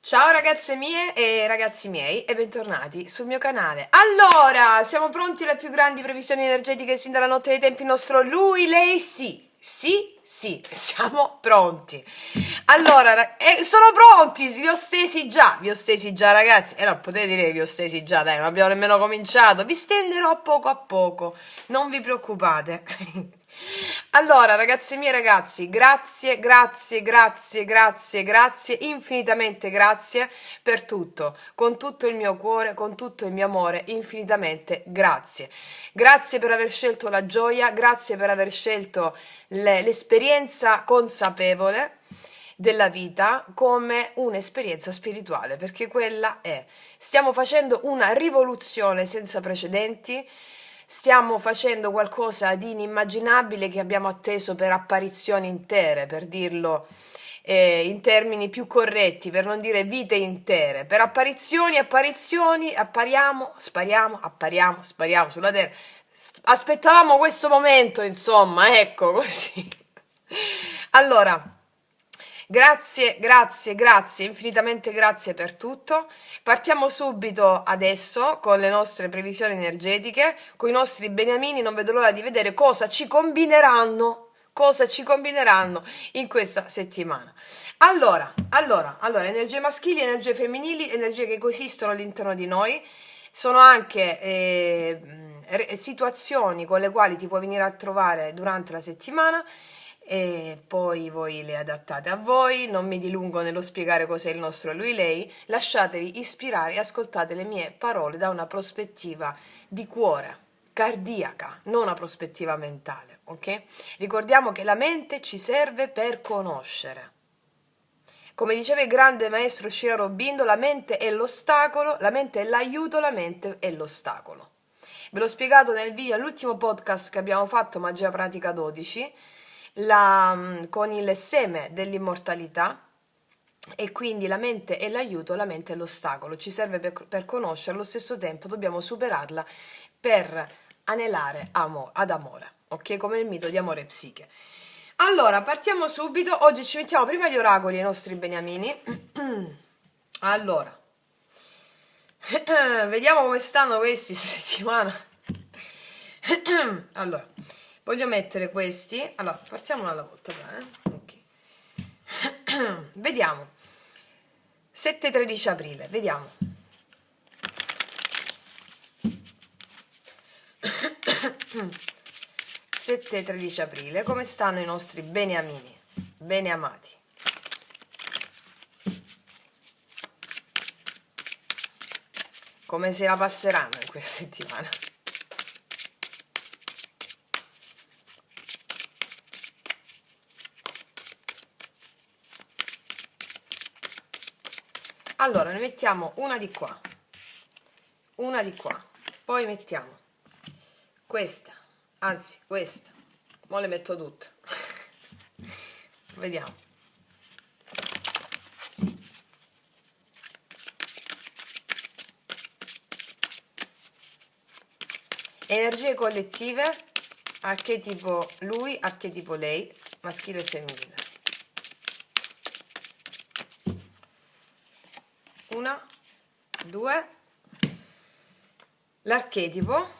Ciao ragazze mie e ragazzi miei e bentornati sul mio canale. Allora, siamo pronti alle più grandi previsioni energetiche sin dalla notte dei tempi, il nostro lui, lei, sì. Sì, siamo pronti. Allora, sono pronti, vi ho stesi già ragazzi. No, potete dire che vi ho stesi già, dai, non abbiamo nemmeno cominciato. Vi stenderò a poco, non vi preoccupate. Allora, ragazzi miei ragazzi, grazie, infinitamente grazie per tutto, con tutto il mio cuore, con tutto il mio amore, infinitamente grazie. Grazie per aver scelto la gioia, grazie per aver scelto l'esperienza consapevole della vita come un'esperienza spirituale, perché quella è. Stiamo facendo una rivoluzione senza precedenti. Stiamo facendo qualcosa di inimmaginabile che abbiamo atteso per apparizioni intere, per dirlo in termini più corretti, per non dire vite intere. Per apparizioni, spariamo sulla terra. Aspettavamo questo momento, insomma, ecco così. Allora. Grazie, infinitamente grazie per tutto. Partiamo subito adesso con le nostre previsioni energetiche, con i nostri beniamini, non vedo l'ora di vedere cosa ci combineranno in questa settimana. Allora, energie maschili, energie femminili, energie che coesistono all'interno di noi, sono anche situazioni con le quali ti puoi venire a trovare durante la settimana e poi voi le adattate a voi, non mi dilungo nello spiegare cos'è il nostro lui-lei, lasciatevi ispirare e ascoltate le mie parole da una prospettiva di cuore, cardiaca, non una prospettiva mentale, ok? Ricordiamo che la mente ci serve per conoscere. Come diceva il grande maestro Shira Aurobindo, la mente è l'ostacolo, la mente è l'aiuto, la mente è l'ostacolo. Ve l'ho spiegato nel video, all'ultimo podcast che abbiamo fatto, Magia Pratica 12, con il seme dell'immortalità, e quindi la mente è l'aiuto, la mente è l'ostacolo, ci serve per conoscere, allo stesso tempo dobbiamo superarla per anelare ad amore, ok? Come il mito di Amore e Psiche. Allora, partiamo subito, oggi ci mettiamo prima gli oracoli ai nostri beniamini. Allora, vediamo come stanno questi questa settimana. Allora, voglio mettere questi. Allora, partiamo una alla volta. Ok. Vediamo. 7-13 aprile, vediamo. Mm. 7-13 aprile, come stanno i nostri beniamini, beneamati? Come se la passeranno in questa settimana? Allora, ne mettiamo una di qua, poi mettiamo questa, anzi questa, mo le metto tutte. Vediamo. Energie collettive, archetipo lui, archetipo lei, maschile e femminile. Una, due, l'archetipo,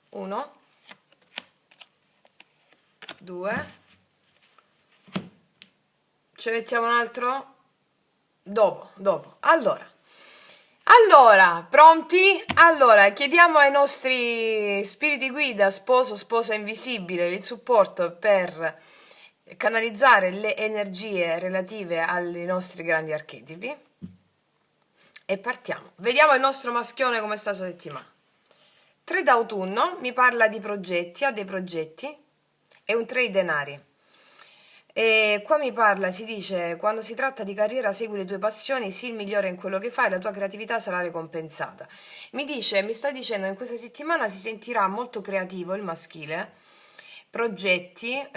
uno, due, ce ne mettiamo un altro? Dopo. Allora, pronti? Allora, chiediamo ai nostri spiriti guida, sposo, sposa invisibile, il supporto per canalizzare le energie relative ai nostri grandi archetipi. E partiamo. Vediamo il nostro maschione come sta questa settimana. 3 d'autunno, mi parla di progetti, ha dei progetti, e un 3 di denari. E qua mi parla, si dice, quando si tratta di carriera segui le tue passioni, sii il migliore in quello che fai, la tua creatività sarà ricompensata. Mi sta dicendo che in questa settimana si sentirà molto creativo il maschile, progetti,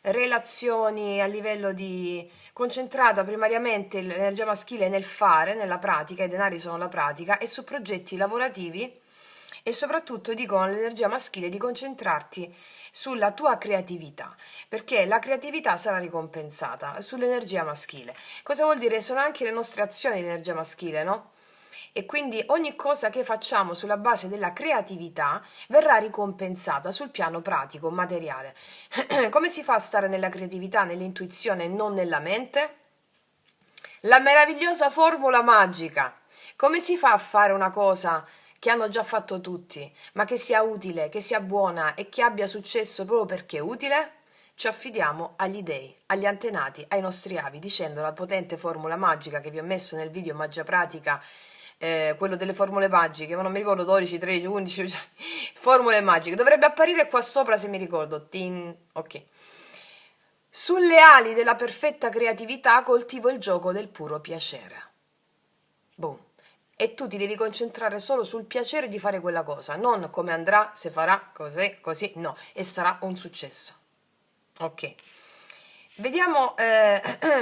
relazioni a livello di concentrata primariamente l'energia maschile nel fare, nella pratica, i denari sono la pratica, e su progetti lavorativi, e soprattutto dicono all'energia maschile di concentrarti sulla tua creatività, perché la creatività sarà ricompensata sull'energia maschile. Cosa vuol dire? Sono anche le nostre azioni di energia maschile, no? E quindi ogni cosa che facciamo sulla base della creatività verrà ricompensata sul piano pratico, materiale. Come si fa a stare nella creatività, nell'intuizione e non nella mente? La meravigliosa formula magica. Come si fa a fare una cosa che hanno già fatto tutti, ma che sia utile, che sia buona e che abbia successo proprio perché è utile? Ci affidiamo agli dei, agli antenati, ai nostri avi, dicendo la potente formula magica che vi ho messo nel video Magia Pratica, quello delle formule magiche, ma non mi ricordo, 12, 13, 11, formule magiche. Dovrebbe apparire qua sopra se mi ricordo. Tin, ok. Sulle ali della perfetta creatività coltivo il gioco del puro piacere. Boom. E tu ti devi concentrare solo sul piacere di fare quella cosa, non come andrà, se farà così, così, no, e sarà un successo. Ok. Vediamo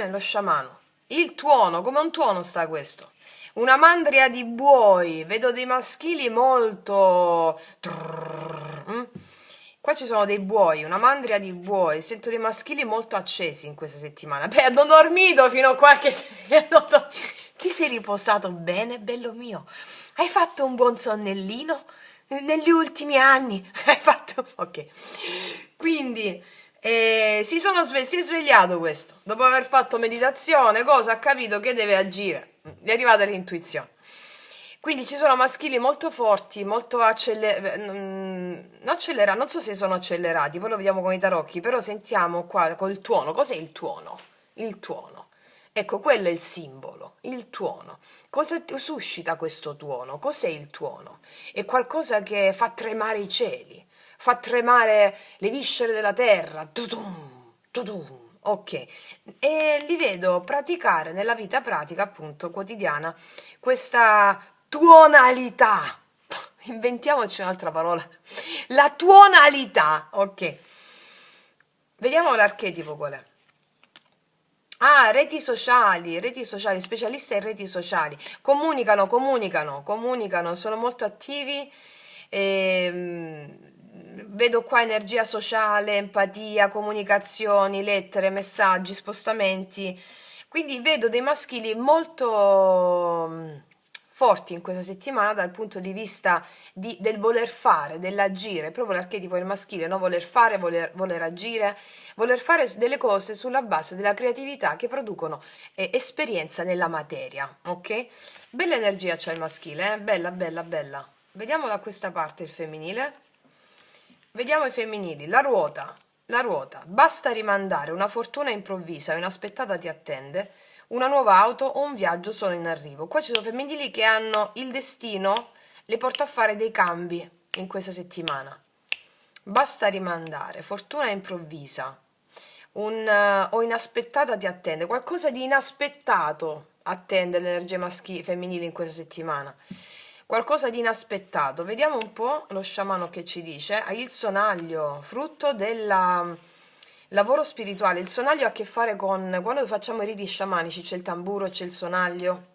lo sciamano. Il tuono, come un tuono sta questo. Una mandria di buoi, vedo dei maschili molto... Qua ci sono dei buoi, una mandria di buoi, sento dei maschili molto accesi in questa settimana. Beh, hanno dormito fino a qualche... Ti sei riposato bene, bello mio? Hai fatto un buon sonnellino? Negli ultimi anni? Hai fatto... Ok. Quindi... si è svegliato questo, dopo aver fatto meditazione, cosa ha capito che deve agire, gli è arrivata l'intuizione. Quindi ci sono maschili molto forti, molto accelerati, non so se sono accelerati, poi lo vediamo con i tarocchi, però sentiamo qua col tuono, cos'è il tuono? Il tuono. Ecco, quello è il simbolo, il tuono. Cosa suscita questo tuono? Cos'è il tuono? È qualcosa che fa tremare i cieli, fa tremare le viscere della terra. Tudum, tudum. Ok, e li vedo praticare nella vita pratica, appunto, quotidiana, questa tuonalità. Inventiamoci un'altra parola. La tuonalità, ok. Vediamo l'archetipo qual è. Ah, reti sociali, specialisti in reti sociali. Comunicano, sono molto attivi. Vedo qua energia sociale, empatia, comunicazioni, lettere, messaggi, spostamenti. Quindi vedo dei maschili molto forti in questa settimana dal punto di vista del voler fare, dell'agire, proprio l'archetipo del maschile, no? Voler fare, voler agire, voler fare delle cose sulla base della creatività che producono esperienza nella materia, ok? Bella energia c'è il maschile, bella, bella, bella. Vediamo da questa parte il femminile. Vediamo i femminili, la ruota, basta rimandare, una fortuna improvvisa, inaspettata ti attende, una nuova auto o un viaggio sono in arrivo. Qua ci sono femminili che hanno il destino, le porta a fare dei cambi in questa settimana. Basta rimandare, fortuna improvvisa, o inaspettata ti attende, qualcosa di inaspettato attende l'energia femminile in questa settimana. Qualcosa di inaspettato. Vediamo un po' lo sciamano che ci dice. Il sonaglio, frutto del lavoro spirituale. Il sonaglio ha a che fare con, quando facciamo i riti sciamanici, c'è il tamburo, c'è il sonaglio.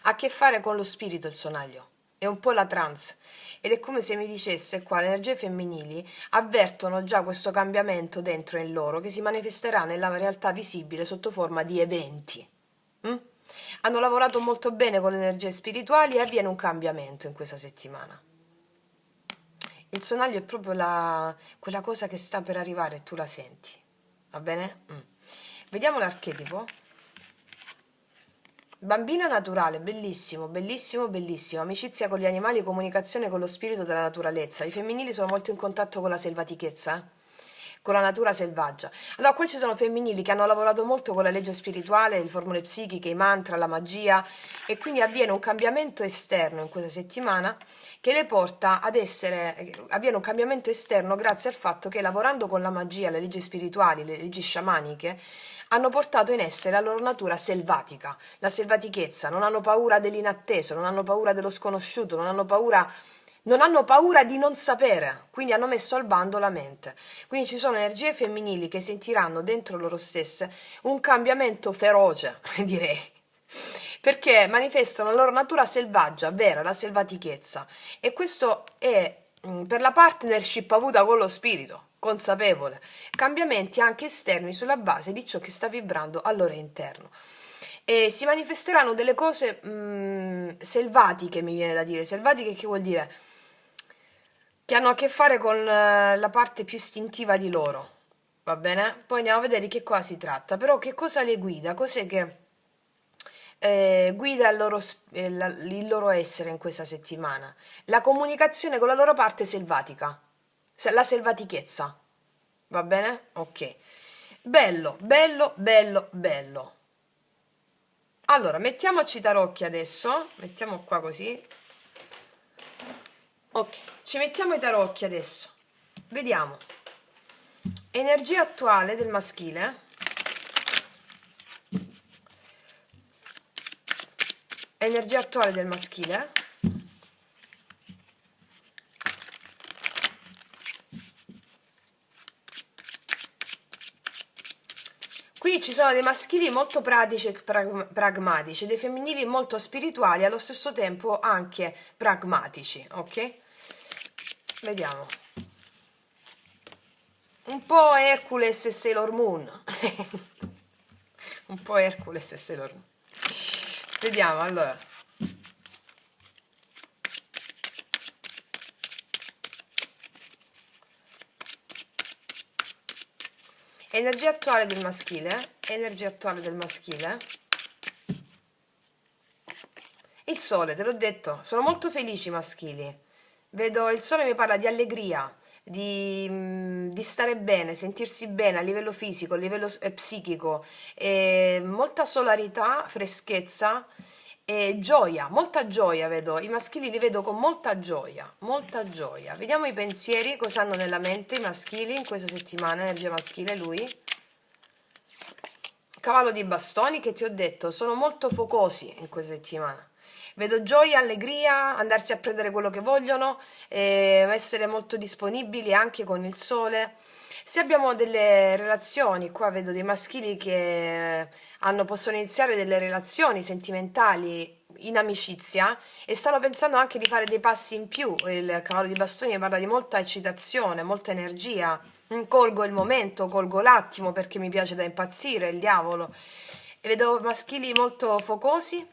Ha a che fare con lo spirito il sonaglio. È un po' la trance. Ed è come se mi dicesse qua, le energie femminili avvertono già questo cambiamento dentro in loro che si manifesterà nella realtà visibile sotto forma di eventi. Hanno lavorato molto bene con le energie spirituali e avviene un cambiamento in questa settimana. Il sonaglio è proprio quella cosa che sta per arrivare e tu la senti. Va bene? Vediamo l'archetipo. Bambina naturale, bellissimo, bellissimo, bellissimo. Amicizia con gli animali, comunicazione con lo spirito della naturalezza. I femminili sono molto in contatto con la selvatichezza, con la natura selvaggia. Allora, qui ci sono femminili che hanno lavorato molto con la legge spirituale, le formule psichiche, i mantra, la magia, e quindi avviene un cambiamento esterno in questa settimana che le porta ad avviene un cambiamento esterno grazie al fatto che lavorando con la magia, le leggi spirituali, le leggi sciamaniche, hanno portato in essere la loro natura selvatica, la selvatichezza, non hanno paura dell'inatteso, non hanno paura dello sconosciuto, non hanno paura non hanno paura di non sapere, quindi hanno messo al bando la mente. Quindi ci sono energie femminili che sentiranno dentro loro stesse un cambiamento feroce, direi, perché manifestano la loro natura selvaggia, vera, la selvatichezza. E questo è per la partnership avuta con lo spirito, consapevole. Cambiamenti anche esterni sulla base di ciò che sta vibrando al loro interno. E si manifesteranno delle cose selvatiche, mi viene da dire. Selvatiche che vuol dire? Che hanno a che fare con la parte più istintiva di loro, va bene? Poi andiamo a vedere di che cosa si tratta, però che cosa le guida, cos'è che guida il loro essere in questa settimana? La comunicazione con la loro parte selvatica, la selvatichezza, va bene? Ok, bello, bello, bello, bello. Allora, mettiamoci i tarocchi adesso, mettiamo qua così. Ok, ci mettiamo i tarocchi adesso. Vediamo. Energia attuale del maschile. Energia attuale del maschile. Qui ci sono dei maschili molto pratici e pragmatici, dei femminili molto spirituali e allo stesso tempo anche pragmatici, ok? Vediamo. Un po' Hercules e Sailor Moon. Un po' Hercules e Sailor Moon. Vediamo, allora. Energia attuale del maschile. Energia attuale del maschile. Il sole, te l'ho detto, sono molto felici i maschili. Vedo il sole mi parla di allegria, di stare bene, sentirsi bene a livello fisico, a livello psichico, molta solarità, freschezza e gioia, molta gioia vedo. I maschili li vedo con molta gioia, molta gioia. Vediamo i pensieri, cosa hanno nella mente i maschili in questa settimana, energia maschile, lui. Cavallo di bastoni, che ti ho detto, sono molto focosi in questa settimana. Vedo gioia, allegria, andarsi a prendere quello che vogliono, essere molto disponibili anche con il sole. Se abbiamo delle relazioni, qua vedo dei maschili che possono iniziare delle relazioni sentimentali in amicizia e stanno pensando anche di fare dei passi in più. Il cavallo di bastoni parla di molta eccitazione, molta energia. Colgo il momento, colgo l'attimo perché mi piace da impazzire, il diavolo. E vedo maschili molto focosi,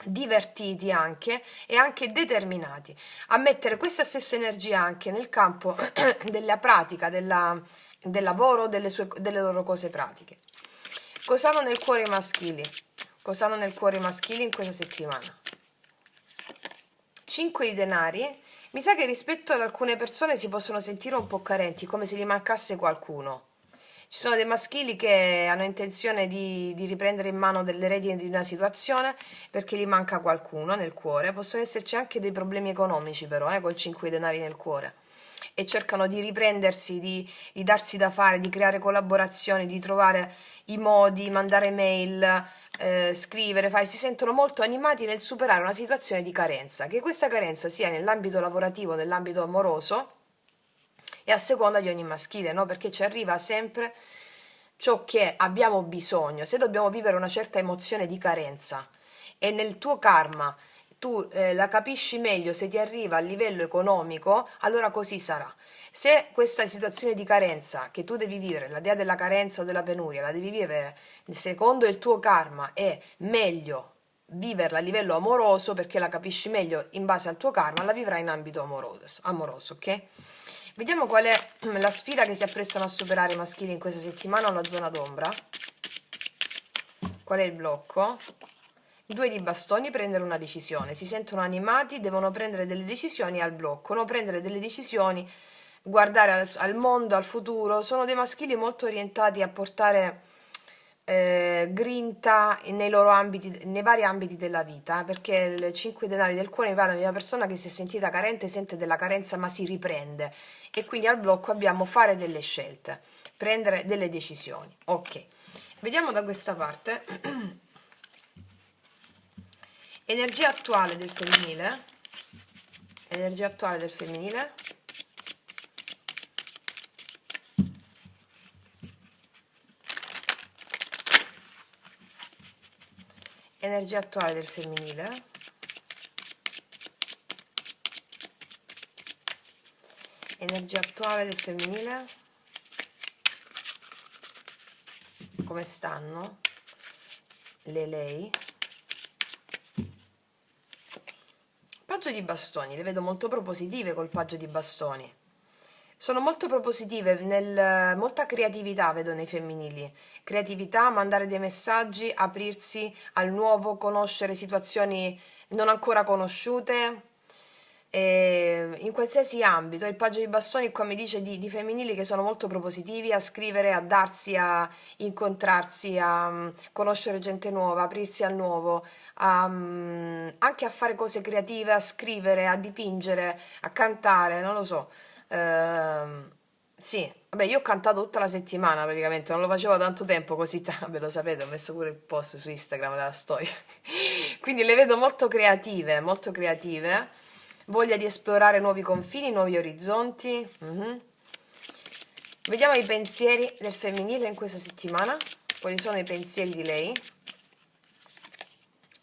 divertiti anche e anche determinati a mettere questa stessa energia anche nel campo della pratica, del lavoro, delle loro cose pratiche. Cosa hanno nel cuore i maschili? Cosa hanno nel cuore i maschili in questa settimana? 5 di denari. Mi sa che rispetto ad alcune persone si possono sentire un po' carenti, come se gli mancasse qualcuno. Ci sono dei maschili che hanno intenzione di riprendere in mano delle redini di una situazione perché gli manca qualcuno nel cuore. Possono esserci anche dei problemi economici però, col 5 denari nel cuore. E cercano di riprendersi, di darsi da fare, di creare collaborazioni, di trovare i modi, mandare mail, scrivere, si sentono molto animati nel superare una situazione di carenza, che questa carenza sia nell'ambito lavorativo, nell'ambito amoroso e a seconda di ogni maschile, no? Perché ci arriva sempre ciò che abbiamo bisogno. Se dobbiamo vivere una certa emozione di carenza e nel tuo karma tu la capisci meglio se ti arriva a livello economico, allora così sarà. Se questa situazione di carenza che tu devi vivere, la dea della carenza o della penuria, la devi vivere secondo il tuo karma, è meglio viverla a livello amoroso perché la capisci meglio in base al tuo karma, la vivrai in ambito amoroso, ok? Vediamo qual è la sfida che si apprestano a superare i maschili in questa settimana o la zona d'ombra. Qual è il blocco? 2 di bastoni, prendere una decisione. Si sentono animati, devono prendere delle decisioni al blocco, no? Prendere delle decisioni, guardare al mondo, al futuro. Sono dei maschili molto orientati a portare grinta nei loro ambiti, nei vari ambiti della vita, perché il 5 denari del cuore mi parla di una persona che si è sentita carente, sente della carenza ma si riprende e quindi al blocco abbiamo fare delle scelte, prendere delle decisioni. Ok, vediamo da questa parte. Energia attuale del femminile. energia attuale del femminile, energia attuale del femminile, energia attuale del femminile, come stanno le lei. Paggio di bastoni, le vedo molto propositive col paggio di bastoni. Sono molto propositive, molta creatività vedo nei femminili. Creatività, mandare dei messaggi, aprirsi al nuovo, conoscere situazioni non ancora conosciute, in qualsiasi ambito. Il paggio di bastoni qua mi dice di femminili che sono molto propositivi a scrivere, a darsi, a incontrarsi, a conoscere gente nuova, aprirsi al nuovo, anche a fare cose creative, a scrivere, a dipingere, a cantare, non lo so. Sì, vabbè, io ho cantato tutta la settimana praticamente, non lo facevo da tanto tempo così, vabbè, lo sapete, ho messo pure il post su Instagram della storia. Quindi le vedo molto creative, voglia di esplorare nuovi confini, nuovi orizzonti. Mhm. Vediamo i pensieri del femminile in questa settimana. Quali sono i pensieri di lei?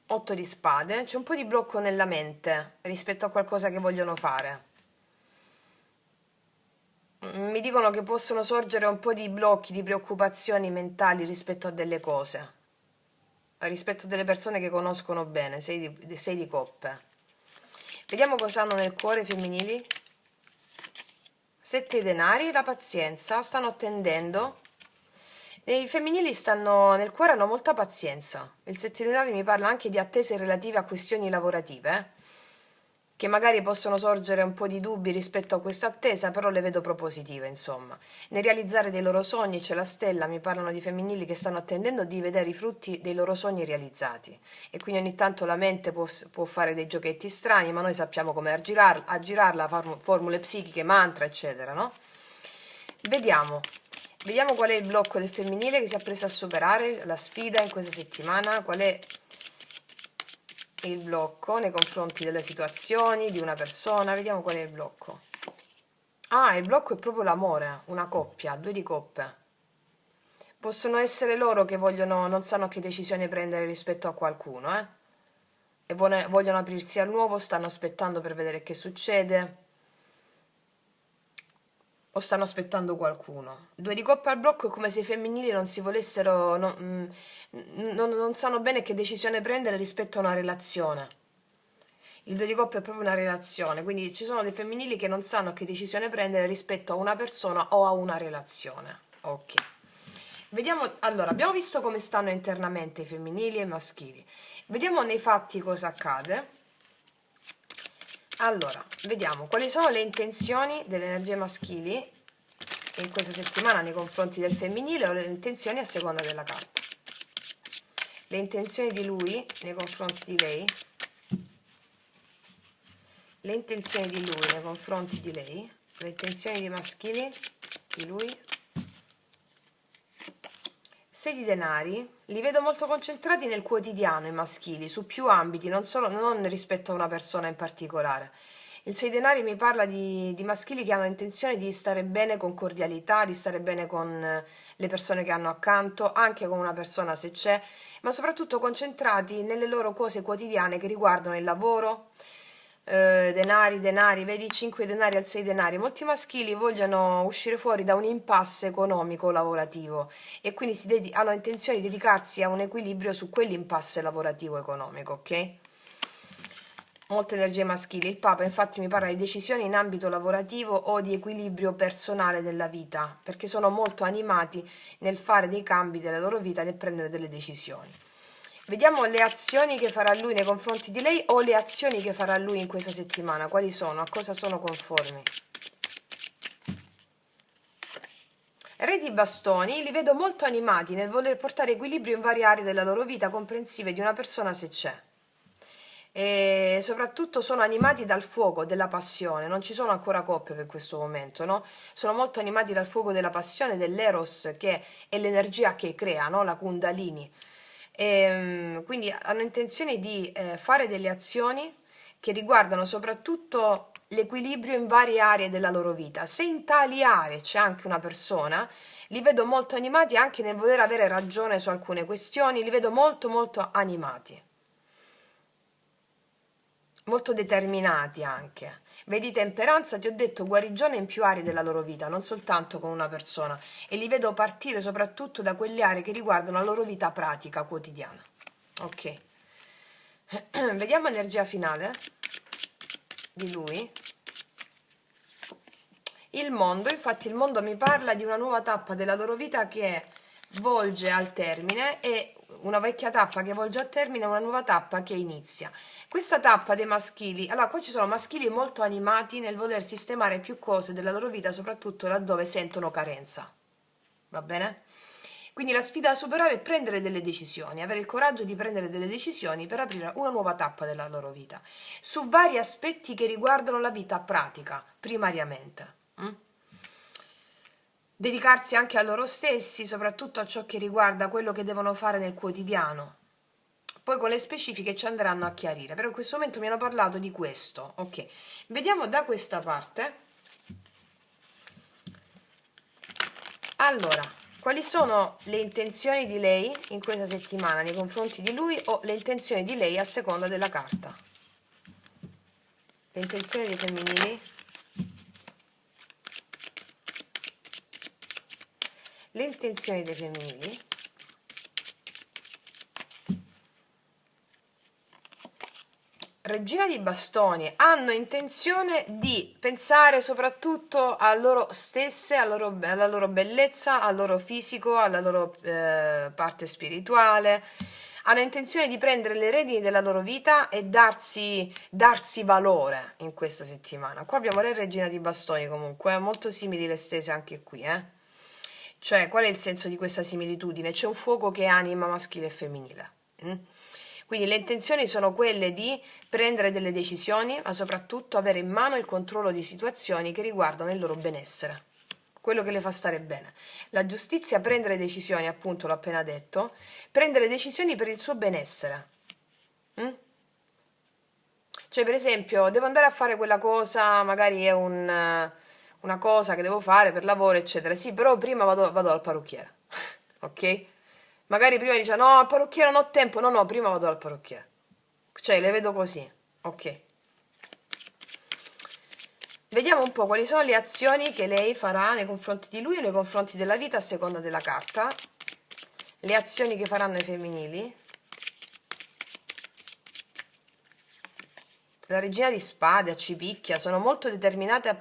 8 di spade. C'è un po' di blocco nella mente rispetto a qualcosa che vogliono fare. Mi dicono che possono sorgere un po' di blocchi, di preoccupazioni mentali rispetto a delle cose, rispetto a delle persone che conoscono bene, 6 di coppe. Vediamo cosa hanno nel cuore i femminili. 7 di denari, la pazienza, stanno attendendo. I femminili stanno nel cuore, hanno molta pazienza. Il 7 di denari mi parla anche di attese relative a questioni lavorative, che magari possono sorgere un po' di dubbi rispetto a questa attesa, però le vedo propositive, insomma. Nel realizzare dei loro sogni c'è la stella, mi parlano di femminili che stanno attendendo di vedere i frutti dei loro sogni realizzati. E quindi ogni tanto la mente può fare dei giochetti strani, ma noi sappiamo come aggirarla, formule psichiche, mantra, eccetera, no? Vediamo. Vediamo qual è il blocco del femminile che si è preso a superare, la sfida in questa settimana, qual è il blocco nei confronti delle situazioni, di una persona. Vediamo qual è il blocco. Ah, il blocco è proprio l'amore, una coppia, 2 di coppe. Possono essere loro che non sanno che decisione prendere rispetto a qualcuno, e vogliono aprirsi al nuovo, stanno aspettando per vedere che succede, o stanno aspettando qualcuno. 2 di coppe al blocco è come se i femminili non si volessero, non sanno bene che decisione prendere rispetto a una relazione. Il 2 di coppe è proprio una relazione, quindi ci sono dei femminili che non sanno che decisione prendere rispetto a una persona o a una relazione. Ok. Vediamo, allora, abbiamo visto come stanno internamente i femminili e i maschili. Vediamo nei fatti cosa accade. Allora, vediamo quali sono le intenzioni delle energie maschili in questa settimana nei confronti del femminile o le intenzioni a seconda della carta. Le intenzioni di lui nei confronti di lei. Le intenzioni di lui nei confronti di lei. Le intenzioni di maschili di lui. 6 di denari, li vedo molto concentrati nel quotidiano i maschili, su più ambiti, non rispetto a una persona in particolare. Il 6 di denari mi parla di maschili che hanno intenzione di stare bene con cordialità, di stare bene con le persone che hanno accanto, anche con una persona se c'è, ma soprattutto concentrati nelle loro cose quotidiane che riguardano il lavoro, denari, vedi 5 denari al 6 denari. Molti maschili vogliono uscire fuori da un impasse economico lavorativo e quindi hanno intenzione di dedicarsi a un equilibrio su quell'impasse lavorativo economico, ok? Molte energie maschili. Il Papa infatti mi parla di decisioni in ambito lavorativo o di equilibrio personale della vita, perché sono molto animati nel fare dei cambi della loro vita, nel prendere delle decisioni. Vediamo le azioni che farà lui nei confronti di lei o le azioni che farà lui in questa settimana. Quali sono? A cosa sono conformi? Re di bastoni, li vedo molto animati nel voler portare equilibrio in varie aree della loro vita comprensive di una persona se c'è. E soprattutto sono animati dal fuoco della passione, non ci sono ancora coppie per questo momento, no? Sono molto animati dal fuoco della passione, dell'eros, che è l'energia che crea, no? La Kundalini. Quindi hanno intenzione di fare delle azioni che riguardano soprattutto l'equilibrio in varie aree della loro vita. Se in tali aree c'è anche una persona, li vedo molto animati anche nel voler avere ragione su alcune questioni, li vedo molto molto animati, molto determinati anche. Vedi temperanza, ti ho detto guarigione in più aree della loro vita, non soltanto con una persona, e li vedo partire soprattutto da quelle aree che riguardano la loro vita pratica quotidiana. Ok, vediamo energia finale di lui. Il mondo, infatti il mondo mi parla di una nuova tappa della loro vita che volge al termine, e una vecchia tappa che volge al termine e una nuova tappa che inizia. Questa tappa dei maschili, allora qua ci sono maschili molto animati nel voler sistemare più cose della loro vita, soprattutto laddove sentono carenza. Va bene? Quindi la sfida da superare è prendere delle decisioni, avere il coraggio di prendere delle decisioni per aprire una nuova tappa della loro vita, su vari aspetti che riguardano la vita pratica, primariamente. Dedicarsi anche a loro stessi, soprattutto a ciò che riguarda quello che devono fare nel quotidiano. Poi con le specifiche ci andranno a chiarire, però in questo momento mi hanno parlato di questo. Ok, vediamo da questa parte. Allora, quali sono le intenzioni di lei in questa settimana nei confronti di lui, o le intenzioni di lei a seconda della carta? Le intenzioni dei femminili? Le intenzioni dei femminili? Regina di bastoni, hanno intenzione di pensare soprattutto a loro stesse, alla loro bellezza, al loro fisico, alla loro parte spirituale. Hanno intenzione di prendere le redini della loro vita e darsi valore in questa settimana. Qua abbiamo le regina di bastoni comunque, molto simili le stese anche qui, Cioè, qual è il senso di questa similitudine? C'è un fuoco che anima maschile e femminile. Quindi le intenzioni sono quelle di prendere delle decisioni, ma soprattutto avere in mano il controllo di situazioni che riguardano il loro benessere, quello che le fa stare bene. La giustizia, prendere decisioni, appunto l'ho appena detto, prendere decisioni per il suo benessere. Cioè, per esempio, devo andare a fare quella cosa, magari è una cosa che devo fare per lavoro, eccetera. Sì, però prima vado al parrucchiere, ok? Magari prima dice no, al parrucchiere non ho tempo, no, prima vado al parrucchiere. Cioè, le vedo così, ok? Vediamo un po' quali sono le azioni che lei farà nei confronti di lui o nei confronti della vita a seconda della carta. Le azioni che faranno i femminili. La regina di spade a Cipicchia sono molto determinate a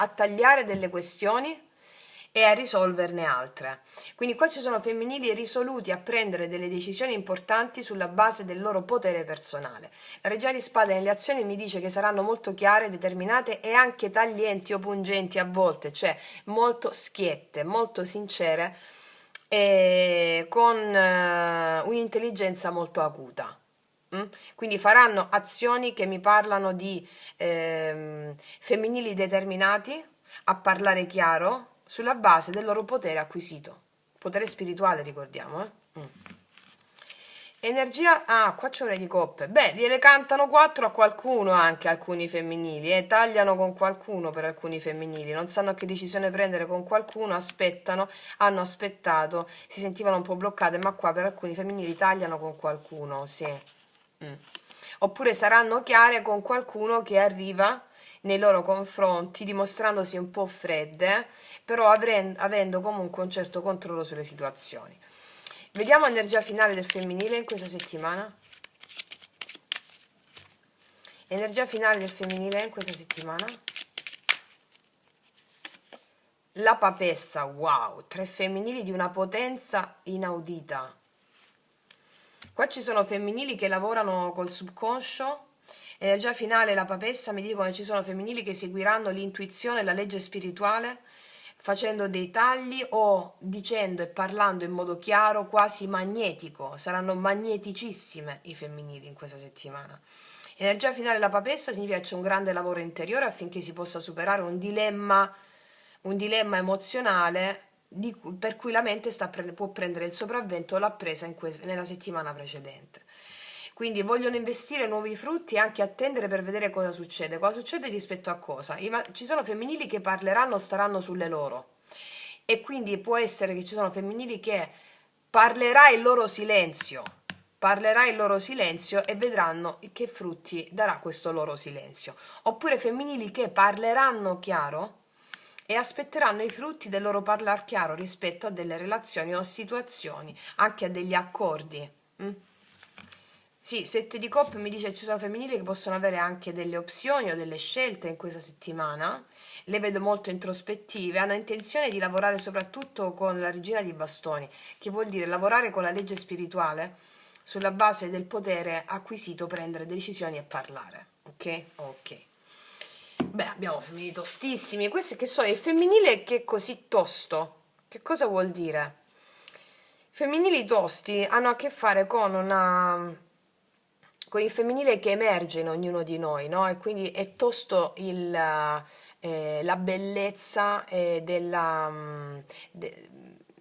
tagliare delle questioni e a risolverne altre. Quindi qua ci sono femminili risoluti a prendere delle decisioni importanti sulla base del loro potere personale. La regina di spade nelle azioni mi dice che saranno molto chiare, determinate e anche taglienti o pungenti a volte, cioè molto schiette, molto sincere e con un'intelligenza molto acuta. Quindi faranno azioni che mi parlano di femminili determinati a parlare chiaro sulla base del loro potere acquisito. Potere spirituale, ricordiamo, Energia, qua c'è un re di coppe. Beh, gliele cantano 4 a qualcuno, anche alcuni femminili, tagliano con qualcuno per alcuni femminili, non sanno che decisione prendere con qualcuno, aspettano, hanno aspettato, si sentivano un po' bloccate, ma qua per alcuni femminili tagliano con qualcuno, sì. Oppure saranno chiare con qualcuno che arriva nei loro confronti dimostrandosi un po' fredde, però avendo comunque un certo controllo sulle situazioni. Vediamo l'energia finale del femminile in questa settimana. Energia finale del femminile in questa settimana. La papessa, wow, 3 femminili di una potenza inaudita. Qua ci sono femminili che lavorano col subconscio. Energia finale, la papessa, mi dicono che ci sono femminili che seguiranno l'intuizione e la legge spirituale, facendo dei tagli o dicendo e parlando in modo chiaro, quasi magnetico. Saranno magneticissime i femminili in questa settimana. Energia finale, la papessa, significa che c'è un grande lavoro interiore affinché si possa superare un dilemma emozionale per cui la mente può prendere il sopravvento o l'ha presa nella settimana precedente. quindi vogliono investire nuovi frutti e anche attendere per vedere cosa succede. Cosa succede rispetto a cosa? Ci sono femminili che parleranno, staranno sulle loro, e quindi può essere che ci sono femminili che parlerà il loro silenzio e vedranno che frutti darà questo loro silenzio. Oppure femminili che parleranno chiaro e aspetteranno i frutti del loro parlar chiaro rispetto a delle relazioni o situazioni, anche a degli accordi. Sì, 7 di coppe mi dice che ci sono femminili che possono avere anche delle opzioni o delle scelte in questa settimana. Le vedo molto introspettive, hanno intenzione di lavorare soprattutto con la regina di bastoni, che vuol dire lavorare con la legge spirituale sulla base del potere acquisito, prendere decisioni e parlare. Ok? Ok. Beh, abbiamo femminili tostissimi. Questi che sono il femminile che è così tosto. Che cosa vuol dire? Femminili tosti hanno a che fare con il femminile che emerge in ognuno di noi, no? E quindi è tosto la bellezza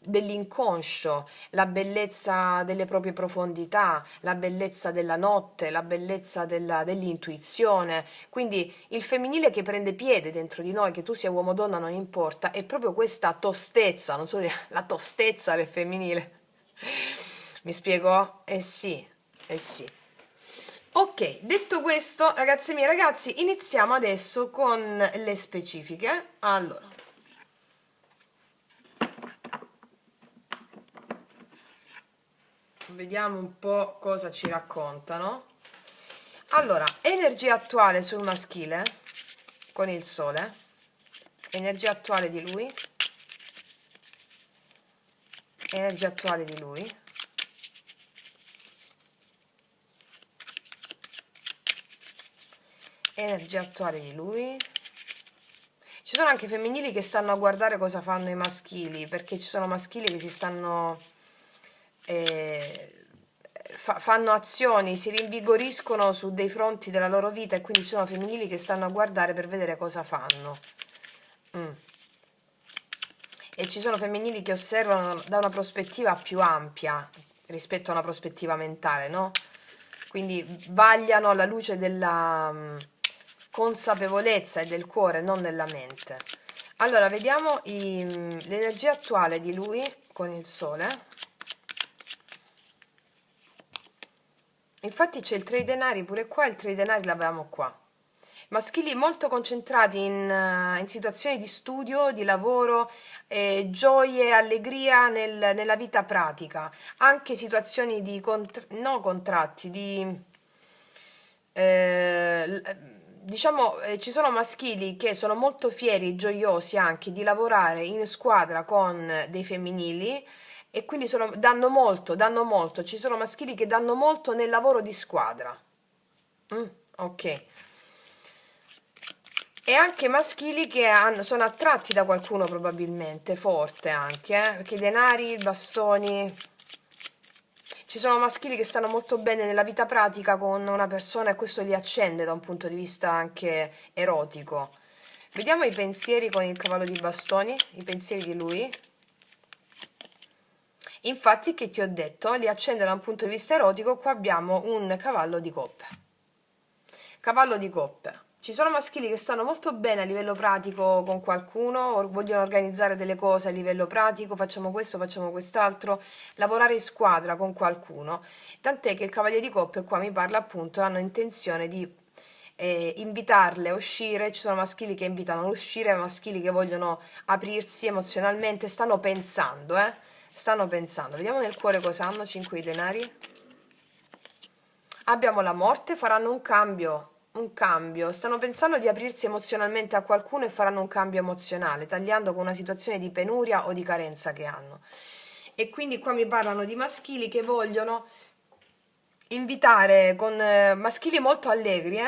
dell'inconscio, la bellezza delle proprie profondità, la bellezza della notte, la bellezza dell'intuizione. Quindi il femminile che prende piede dentro di noi, che tu sia uomo o donna non importa, è proprio questa tostezza, non so dire, la tostezza del femminile. Mi spiego? Eh sì, eh sì. Ok, detto questo, ragazze mie, ragazzi, iniziamo adesso con le specifiche. Allora, vediamo un po' cosa ci raccontano. Allora, energia attuale sul maschile con il sole, energia attuale di lui, energia attuale di lui, energia attuale di lui. Ci sono anche femminili che stanno a guardare cosa fanno i maschili, perché ci sono maschili che si stanno fanno azioni, si rinvigoriscono su dei fronti della loro vita, e quindi ci sono femminili che stanno a guardare per vedere cosa fanno. E ci sono femminili che osservano da una prospettiva più ampia rispetto a una prospettiva mentale, no? Quindi vagliano alla luce della consapevolezza e del cuore, non della mente. Allora, vediamo l'energia attuale di lui con il sole. Infatti c'è il 3 denari pure qua, il 3 denari l'avevamo qua. Maschili molto concentrati in situazioni di studio, di lavoro, gioie, allegria nella vita pratica, anche situazioni di no contratti, diciamo, ci sono maschili che sono molto fieri e gioiosi anche di lavorare in squadra con dei femminili, e quindi danno molto, ci sono maschili che danno molto nel lavoro di squadra. Ok. E anche maschili che sono attratti da qualcuno probabilmente, forte anche, perché i denari, i bastoni. Ci sono maschili che stanno molto bene nella vita pratica con una persona, e questo li accende da un punto di vista anche erotico. Vediamo i pensieri con il cavallo di bastoni, i pensieri di lui. Infatti, che ti ho detto, li accende da un punto di vista erotico. Qua abbiamo un cavallo di coppe. Cavallo di coppe. Ci sono maschili che stanno molto bene a livello pratico con qualcuno, vogliono organizzare delle cose a livello pratico, facciamo questo, facciamo quest'altro, lavorare in squadra con qualcuno. Tant'è che il cavaliere di coppe qua mi parla appunto, hanno intenzione di invitarle a uscire. Ci sono maschili che invitano a uscire, maschili che vogliono aprirsi emozionalmente, stanno pensando. Vediamo nel cuore cosa hanno, 5 di denari. Abbiamo la morte, faranno un cambio, stanno pensando di aprirsi emozionalmente a qualcuno e faranno un cambio emozionale, tagliando con una situazione di penuria o di carenza che hanno. E quindi qua mi parlano di maschili che vogliono invitare, con maschili molto allegri,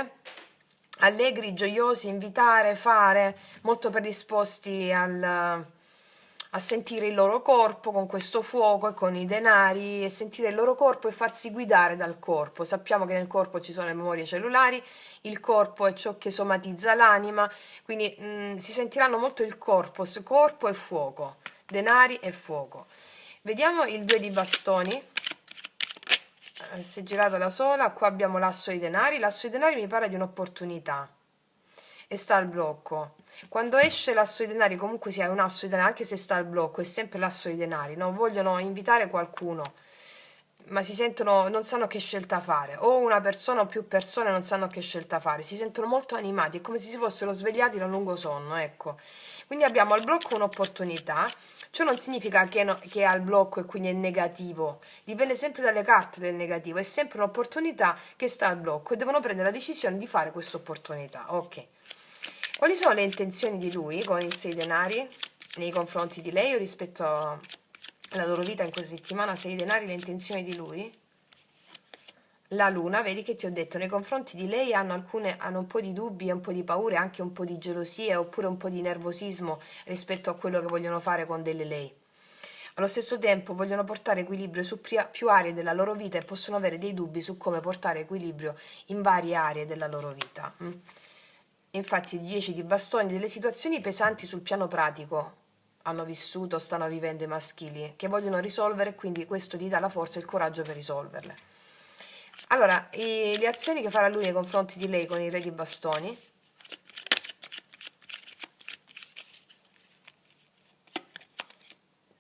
allegri, gioiosi, invitare, fare, molto predisposti a sentire il loro corpo con questo fuoco e con i denari, e sentire il loro corpo e farsi guidare dal corpo. Sappiamo che nel corpo ci sono le memorie cellulari, il corpo è ciò che somatizza l'anima, quindi si sentiranno molto il corpo e fuoco, denari e fuoco. Vediamo il 2 di bastoni. si è girata da sola. Qua abbiamo l'asso di denari. L'asso di denari mi parla di un'opportunità e sta al blocco. Quando esce l'asso di denari, comunque sia un asso di denari, anche se sta al blocco, è sempre l'asso di denari, no? Vogliono invitare qualcuno, ma si sentono, non sanno che scelta fare, o una persona o più persone non sanno che scelta fare, si sentono molto animati, è come se si fossero svegliati da un lungo sonno, ecco. Quindi abbiamo al blocco un'opportunità. Ciò non significa che, che è al blocco e quindi è negativo, dipende sempre dalle carte del negativo, è sempre un'opportunità che sta al blocco e devono prendere la decisione di fare questa opportunità. Ok. Quali sono le intenzioni di lui con il 6 denari nei confronti di lei o rispetto alla loro vita in questa settimana? 6 denari, le intenzioni di lui? La luna, vedi che ti ho detto, nei confronti di lei hanno un po' di dubbi, un po' di paure, anche un po' di gelosia oppure un po' di nervosismo rispetto a quello che vogliono fare con delle lei. Allo stesso tempo vogliono portare equilibrio su più aree della loro vita e possono avere dei dubbi su come portare equilibrio in varie aree della loro vita. Infatti 10 di bastoni, delle situazioni pesanti sul piano pratico hanno vissuto, stanno vivendo i maschili, che vogliono risolvere, quindi questo gli dà la forza e il coraggio per risolverle. Allora, le azioni che farà lui nei confronti di lei con il re di bastoni.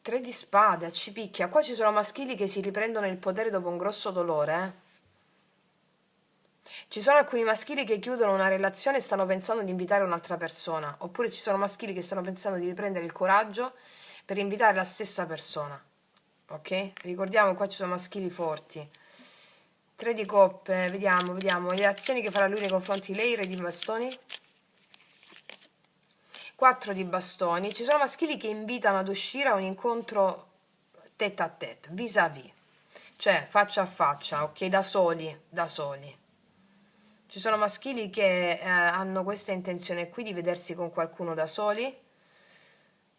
Tre di spade, ci picchia. Qua ci sono maschili che si riprendono il potere dopo un grosso dolore, Ci sono alcuni maschili che chiudono una relazione e stanno pensando di invitare un'altra persona, oppure ci sono maschili che stanno pensando di riprendere il coraggio per invitare la stessa persona. Ok? Ricordiamo che qua ci sono maschili forti. Tre di coppe, vediamo le azioni che farà lui nei confronti di lei, re di bastoni. 4 di bastoni. Ci sono maschili che invitano ad uscire a un incontro tête à tête, vis-à-vis, cioè faccia a faccia, ok, da soli, da soli. Ci sono maschili che hanno questa intenzione qui di vedersi con qualcuno da soli,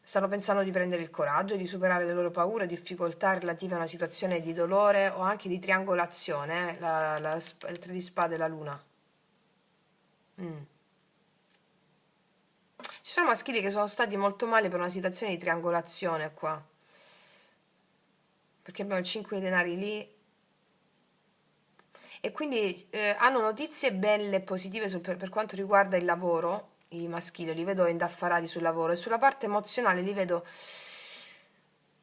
stanno pensando di prendere il coraggio, di superare le loro paure, difficoltà relative a una situazione di dolore o anche di triangolazione, il 3 di spade e la luna. Ci sono maschili che sono stati molto male per una situazione di triangolazione qua, perché abbiamo il 5 di denari lì, e quindi hanno notizie belle e positive per quanto riguarda il lavoro. I maschili li vedo indaffarati sul lavoro e sulla parte emozionale li vedo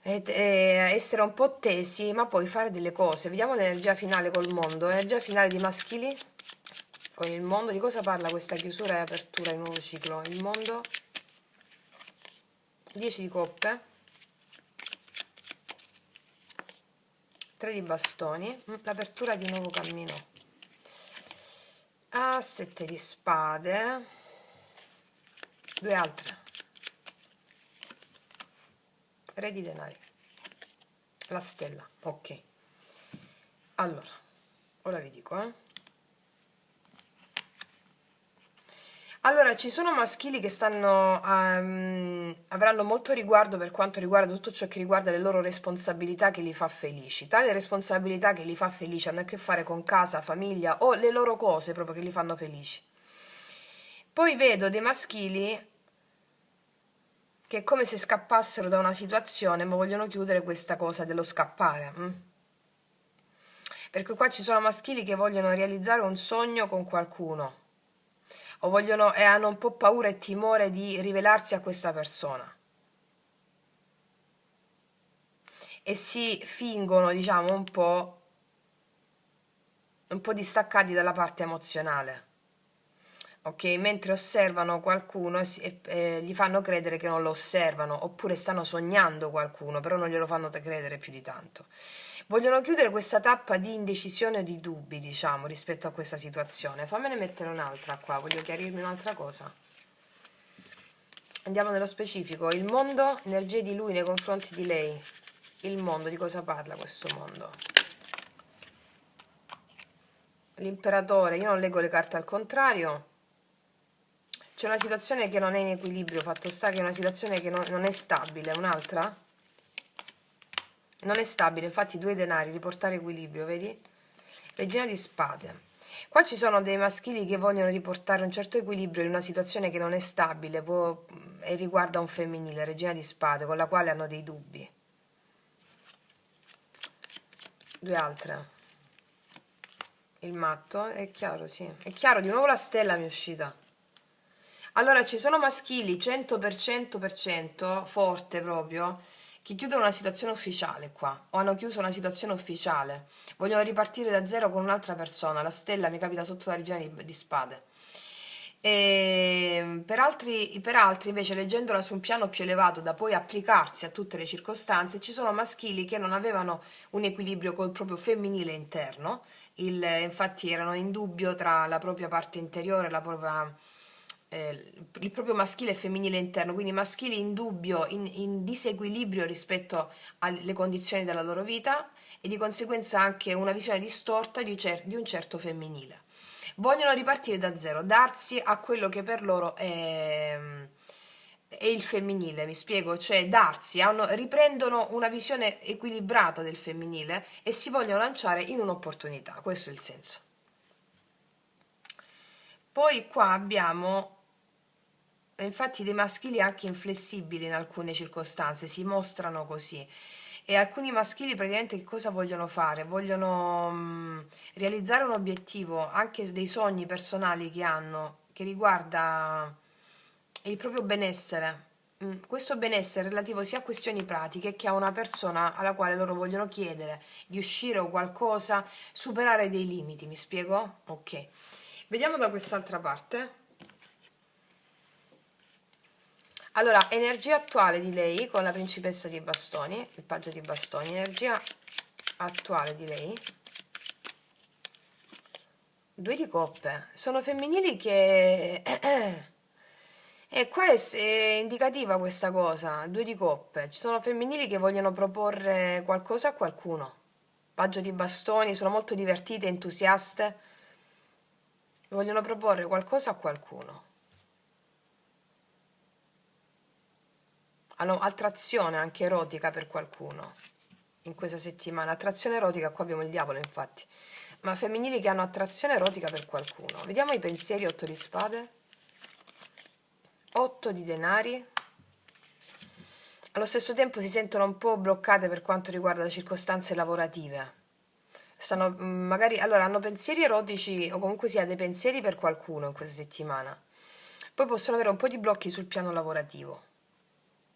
essere un po' tesi, ma poi fare delle cose. Vediamo l'energia finale col mondo, l'energia finale dei maschili con il mondo. Di cosa parla questa chiusura e apertura di nuovo ciclo? Il mondo, 10 di coppe, 3 di bastoni, l'apertura di un nuovo cammino, 7 di spade, 2 altre, re di denari, la stella. Ok, allora ora vi dico, Allora, ci sono maschili che avranno molto riguardo per quanto riguarda tutto ciò che riguarda le loro responsabilità che li fa felici. Tale responsabilità che li fa felici hanno a che fare con casa, famiglia o le loro cose proprio che li fanno felici. Poi vedo dei maschili che è come se scappassero da una situazione, ma vogliono chiudere questa cosa dello scappare. Perché qua ci sono maschili che vogliono realizzare un sogno con qualcuno o vogliono e hanno un po' paura e timore di rivelarsi a questa persona e si fingono, diciamo, un po' distaccati dalla parte emozionale, ok? Mentre osservano qualcuno e gli fanno credere che non lo osservano, oppure stanno sognando qualcuno, però non glielo fanno credere più di tanto. Vogliono chiudere questa tappa di indecisione o di dubbi, diciamo, rispetto a questa situazione. Fammene mettere un'altra qua, voglio chiarirmi un'altra cosa. Andiamo nello specifico. Il mondo, energie di lui nei confronti di lei. Il mondo, di cosa parla questo mondo? L'imperatore, io non leggo le carte al contrario. C'è una situazione che non è in equilibrio, fatto sta che è una situazione che non è stabile. Un'altra? Non è stabile, infatti 2 denari, riportare equilibrio, vedi? Regina di spade. Qua ci sono dei maschili che vogliono riportare un certo equilibrio in una situazione che non è stabile e riguarda un femminile, regina di spade, con la quale hanno dei dubbi. 2 altre. il matto, è chiaro, sì. È chiaro, di nuovo la stella mi è uscita. Allora, ci sono maschili 100% forte proprio, che chiudono una situazione ufficiale qua, o hanno chiuso una situazione ufficiale. Vogliono ripartire da zero con un'altra persona. La stella mi capita sotto la regina di spade. E per altri, invece, leggendola su un piano più elevato da poi applicarsi a tutte le circostanze, ci sono maschili che non avevano un equilibrio col proprio femminile interno, infatti erano in dubbio tra la propria parte interiore e il proprio maschile e femminile interno, quindi maschili in dubbio, in disequilibrio rispetto alle condizioni della loro vita e di conseguenza anche una visione distorta di un certo femminile. Vogliono ripartire da zero, darsi a quello che per loro è il femminile, mi spiego, cioè darsi, riprendono una visione equilibrata del femminile e si vogliono lanciare in un'opportunità, questo è il senso. Poi qua abbiamo infatti dei maschili anche inflessibili in alcune circostanze, si mostrano così. E alcuni maschili praticamente che cosa vogliono fare? Vogliono realizzare un obiettivo, anche dei sogni personali che hanno, che riguarda il proprio benessere. Questo benessere è relativo sia a questioni pratiche che a una persona alla quale loro vogliono chiedere di uscire o qualcosa, superare dei limiti, mi spiego? Ok. Vediamo da quest'altra parte. Allora, energia attuale di lei con la principessa di bastoni, il paggio di bastoni, energia attuale di lei. Due di coppe, sono femminili che... E qua è indicativa questa cosa, due di coppe, ci sono femminili che vogliono proporre qualcosa a qualcuno. Paggio di bastoni, sono molto divertite, entusiaste, vogliono proporre qualcosa a qualcuno. Hanno attrazione anche erotica per qualcuno in questa settimana. Attrazione erotica, qua abbiamo il diavolo infatti, ma femminili che hanno attrazione erotica per qualcuno. Vediamo i pensieri, 8 di spade, 8 di denari. Allo stesso tempo si sentono un po' bloccate per quanto riguarda le circostanze lavorative. Stanno magari, allora, hanno pensieri erotici o comunque sia dei pensieri per qualcuno in questa settimana. Poi possono avere un po' di blocchi sul piano lavorativo.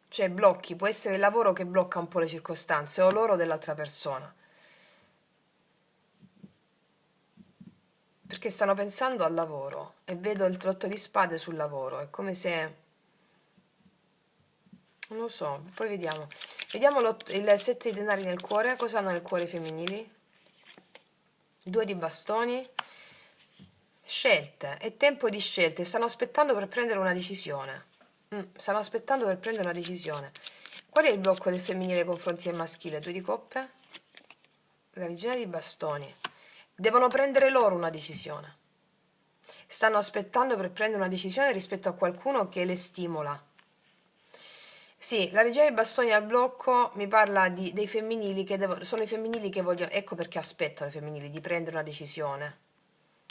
Cioè blocchi, può essere il lavoro che blocca un po' le circostanze o loro dell'altra persona. Perché stanno pensando al lavoro e vedo il trotto di spade sul lavoro, è come se... Non lo so, poi vediamo. Vediamo il 7 di denari nel cuore, cosa hanno nel cuore i femminili? 2 di bastoni. Scelte, è tempo di scelte, stanno aspettando per prendere una decisione. Stanno aspettando per prendere una decisione. Qual è il blocco del femminile nei confronti del maschile? 2 di coppe? La regina di bastoni. Devono prendere loro una decisione. Stanno aspettando per prendere una decisione rispetto a qualcuno che le stimola. Sì, la regina dei bastoni al blocco mi parla dei femminili sono i femminili che vogliono, ecco perché aspettano i femminili di prendere una decisione.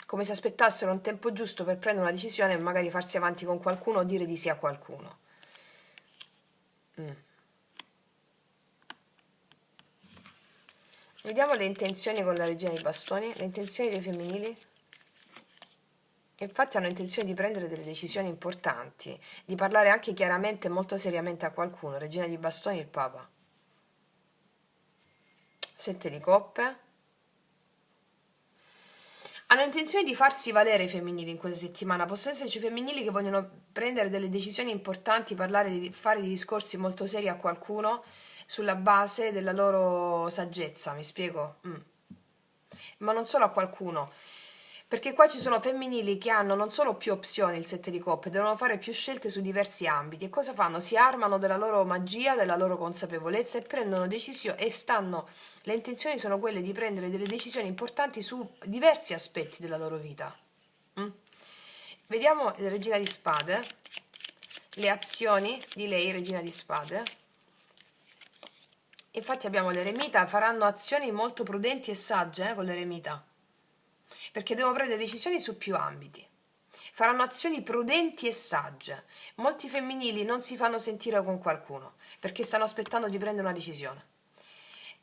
Come se aspettassero un tempo giusto per prendere una decisione e magari farsi avanti con qualcuno o dire di sì a qualcuno. Vediamo le intenzioni con la regina dei bastoni, le intenzioni dei femminili. Infatti hanno intenzione di prendere delle decisioni importanti, di parlare anche chiaramente e molto seriamente a qualcuno. Regina di bastoni, il Papa. 7 di coppe. Hanno intenzione di farsi valere i femminili in questa settimana. Possono esserci femminili che vogliono prendere delle decisioni importanti, fare dei discorsi molto seri a qualcuno sulla base della loro saggezza, mi spiego? Ma non solo a qualcuno. Perché qua ci sono femminili che hanno non solo più opzioni, il 7 di coppe, devono fare più scelte su diversi ambiti. E cosa fanno? Si armano della loro magia, della loro consapevolezza e prendono decisioni le intenzioni sono quelle di prendere delle decisioni importanti su diversi aspetti della loro vita. Vediamo la regina di spade, le azioni di lei, regina di spade. Infatti abbiamo l'eremita, faranno azioni molto prudenti e sagge con l'eremita. Perché devono prendere decisioni su più ambiti. Faranno azioni prudenti e sagge. Molti femminili non si fanno sentire con qualcuno perché stanno aspettando di prendere una decisione.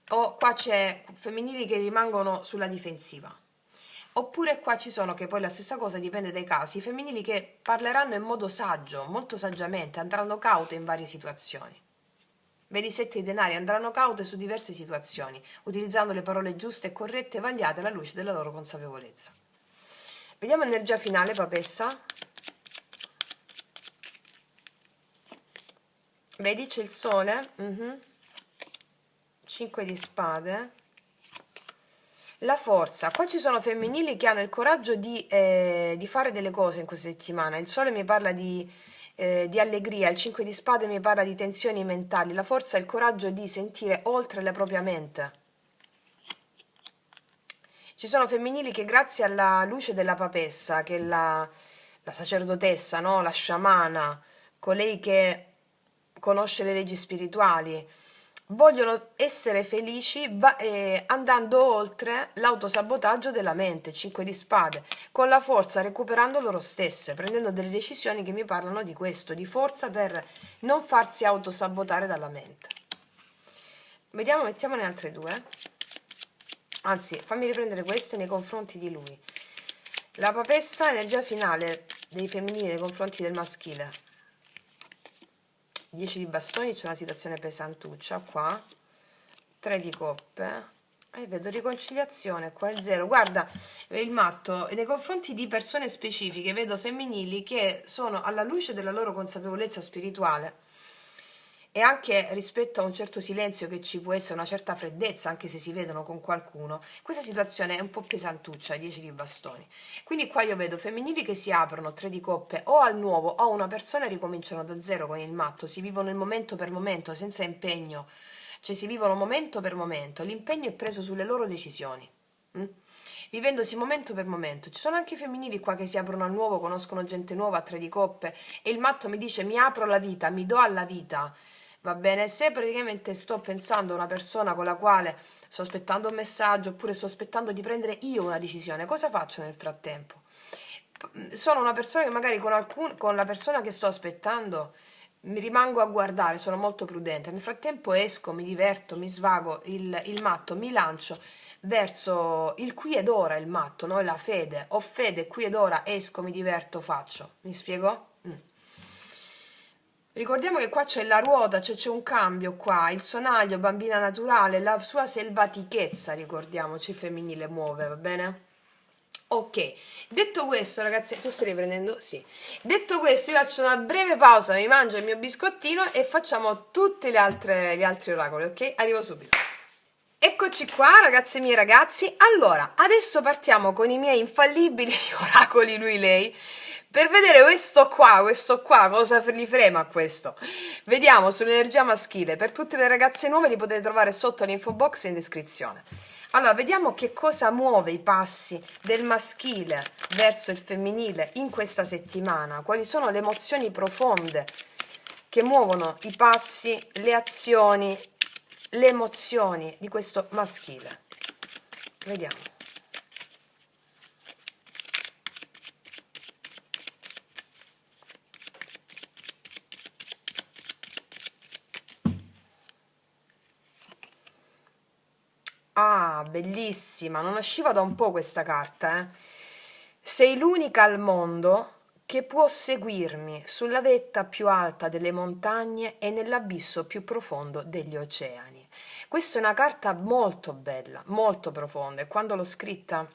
O qua c'è femminili che rimangono sulla difensiva. Oppure qua ci sono, che poi la stessa cosa dipende dai casi, i femminili che parleranno in modo saggio, molto saggiamente, andranno caute in varie situazioni. Vedi, 7 di denari andranno caute su diverse situazioni, utilizzando le parole giuste e corrette, vagliate alla luce della loro consapevolezza. Vediamo energia finale, papessa. Vedi, c'è il sole, 5 di spade, la forza. Qua ci sono femminili che hanno il coraggio di fare delle cose in questa settimana. Il sole mi parla di allegria, il 5 di spade mi parla di tensioni mentali, la forza è il coraggio di sentire oltre la propria mente. Ci sono femminili che grazie alla luce della papessa, che è la sacerdotessa, no? La sciamana, colei che conosce le leggi spirituali, vogliono essere felici andando oltre l'autosabotaggio della mente, 5 di spade, con la forza, recuperando loro stesse, prendendo delle decisioni che mi parlano di questo, di forza per non farsi autosabotare dalla mente. Vediamo, mettiamone altre due. Anzi, fammi riprendere queste nei confronti di lui. La papessa, energia finale dei femminili nei confronti del maschile. 10 di bastoni, c'è una situazione pesantuccia qua. 3 di coppe. E vedo riconciliazione, qua il 0. Guarda, il matto, nei confronti di persone specifiche, vedo femminili che sono alla luce della loro consapevolezza spirituale e anche rispetto a un certo silenzio che ci può essere, una certa freddezza, anche se si vedono con qualcuno, questa situazione è un po' pesantuccia, 10 di bastoni. Quindi qua io vedo femminili che si aprono, 3 di coppe, o al nuovo o a una persona e ricominciano da zero con il matto, si vivono il momento per momento, senza impegno, cioè si vivono momento per momento, l'impegno è preso sulle loro decisioni. Vivendosi momento per momento. Ci sono anche femminili qua che si aprono al nuovo, conoscono gente nuova a 3 di coppe e il matto mi dice mi apro alla vita, mi do alla vita. Va bene, se praticamente sto pensando a una persona con la quale sto aspettando un messaggio oppure sto aspettando di prendere io una decisione, cosa faccio nel frattempo? Sono una persona che magari con la persona che sto aspettando mi rimango a guardare, sono molto prudente. Nel frattempo esco, mi diverto, mi svago, il matto, mi lancio verso il qui ed ora, il matto, no? La fede. Ho fede, qui ed ora, esco, mi diverto, faccio. Mi spiego? Ricordiamo che qua c'è la ruota, cioè c'è un cambio qua, il sonaglio, bambina naturale, la sua selvatichezza, ricordiamoci, femminile muove, va bene? Ok, detto questo ragazzi, tu stai riprendendo? Sì. Detto questo io faccio una breve pausa, mi mangio il mio biscottino e facciamo tutti gli altri oracoli, ok? Arrivo subito. Eccoci qua ragazze mie ragazzi, allora adesso partiamo con i miei infallibili oracoli lui-lei per vedere questo qua, cosa gli frema a questo. Vediamo sull'energia maschile, per tutte le ragazze nuove li potete trovare sotto l'info box in descrizione. Allora, vediamo che cosa muove i passi del maschile verso il femminile in questa settimana, quali sono le emozioni profonde che muovono i passi, le azioni, le emozioni di questo maschile. Vediamo. Ah, bellissima, non usciva da un po' questa carta, eh? Sei l'unica al mondo che può seguirmi sulla vetta più alta delle montagne e nell'abisso più profondo degli oceani. Questa è una carta molto bella, molto profonda e quando l'ho scritta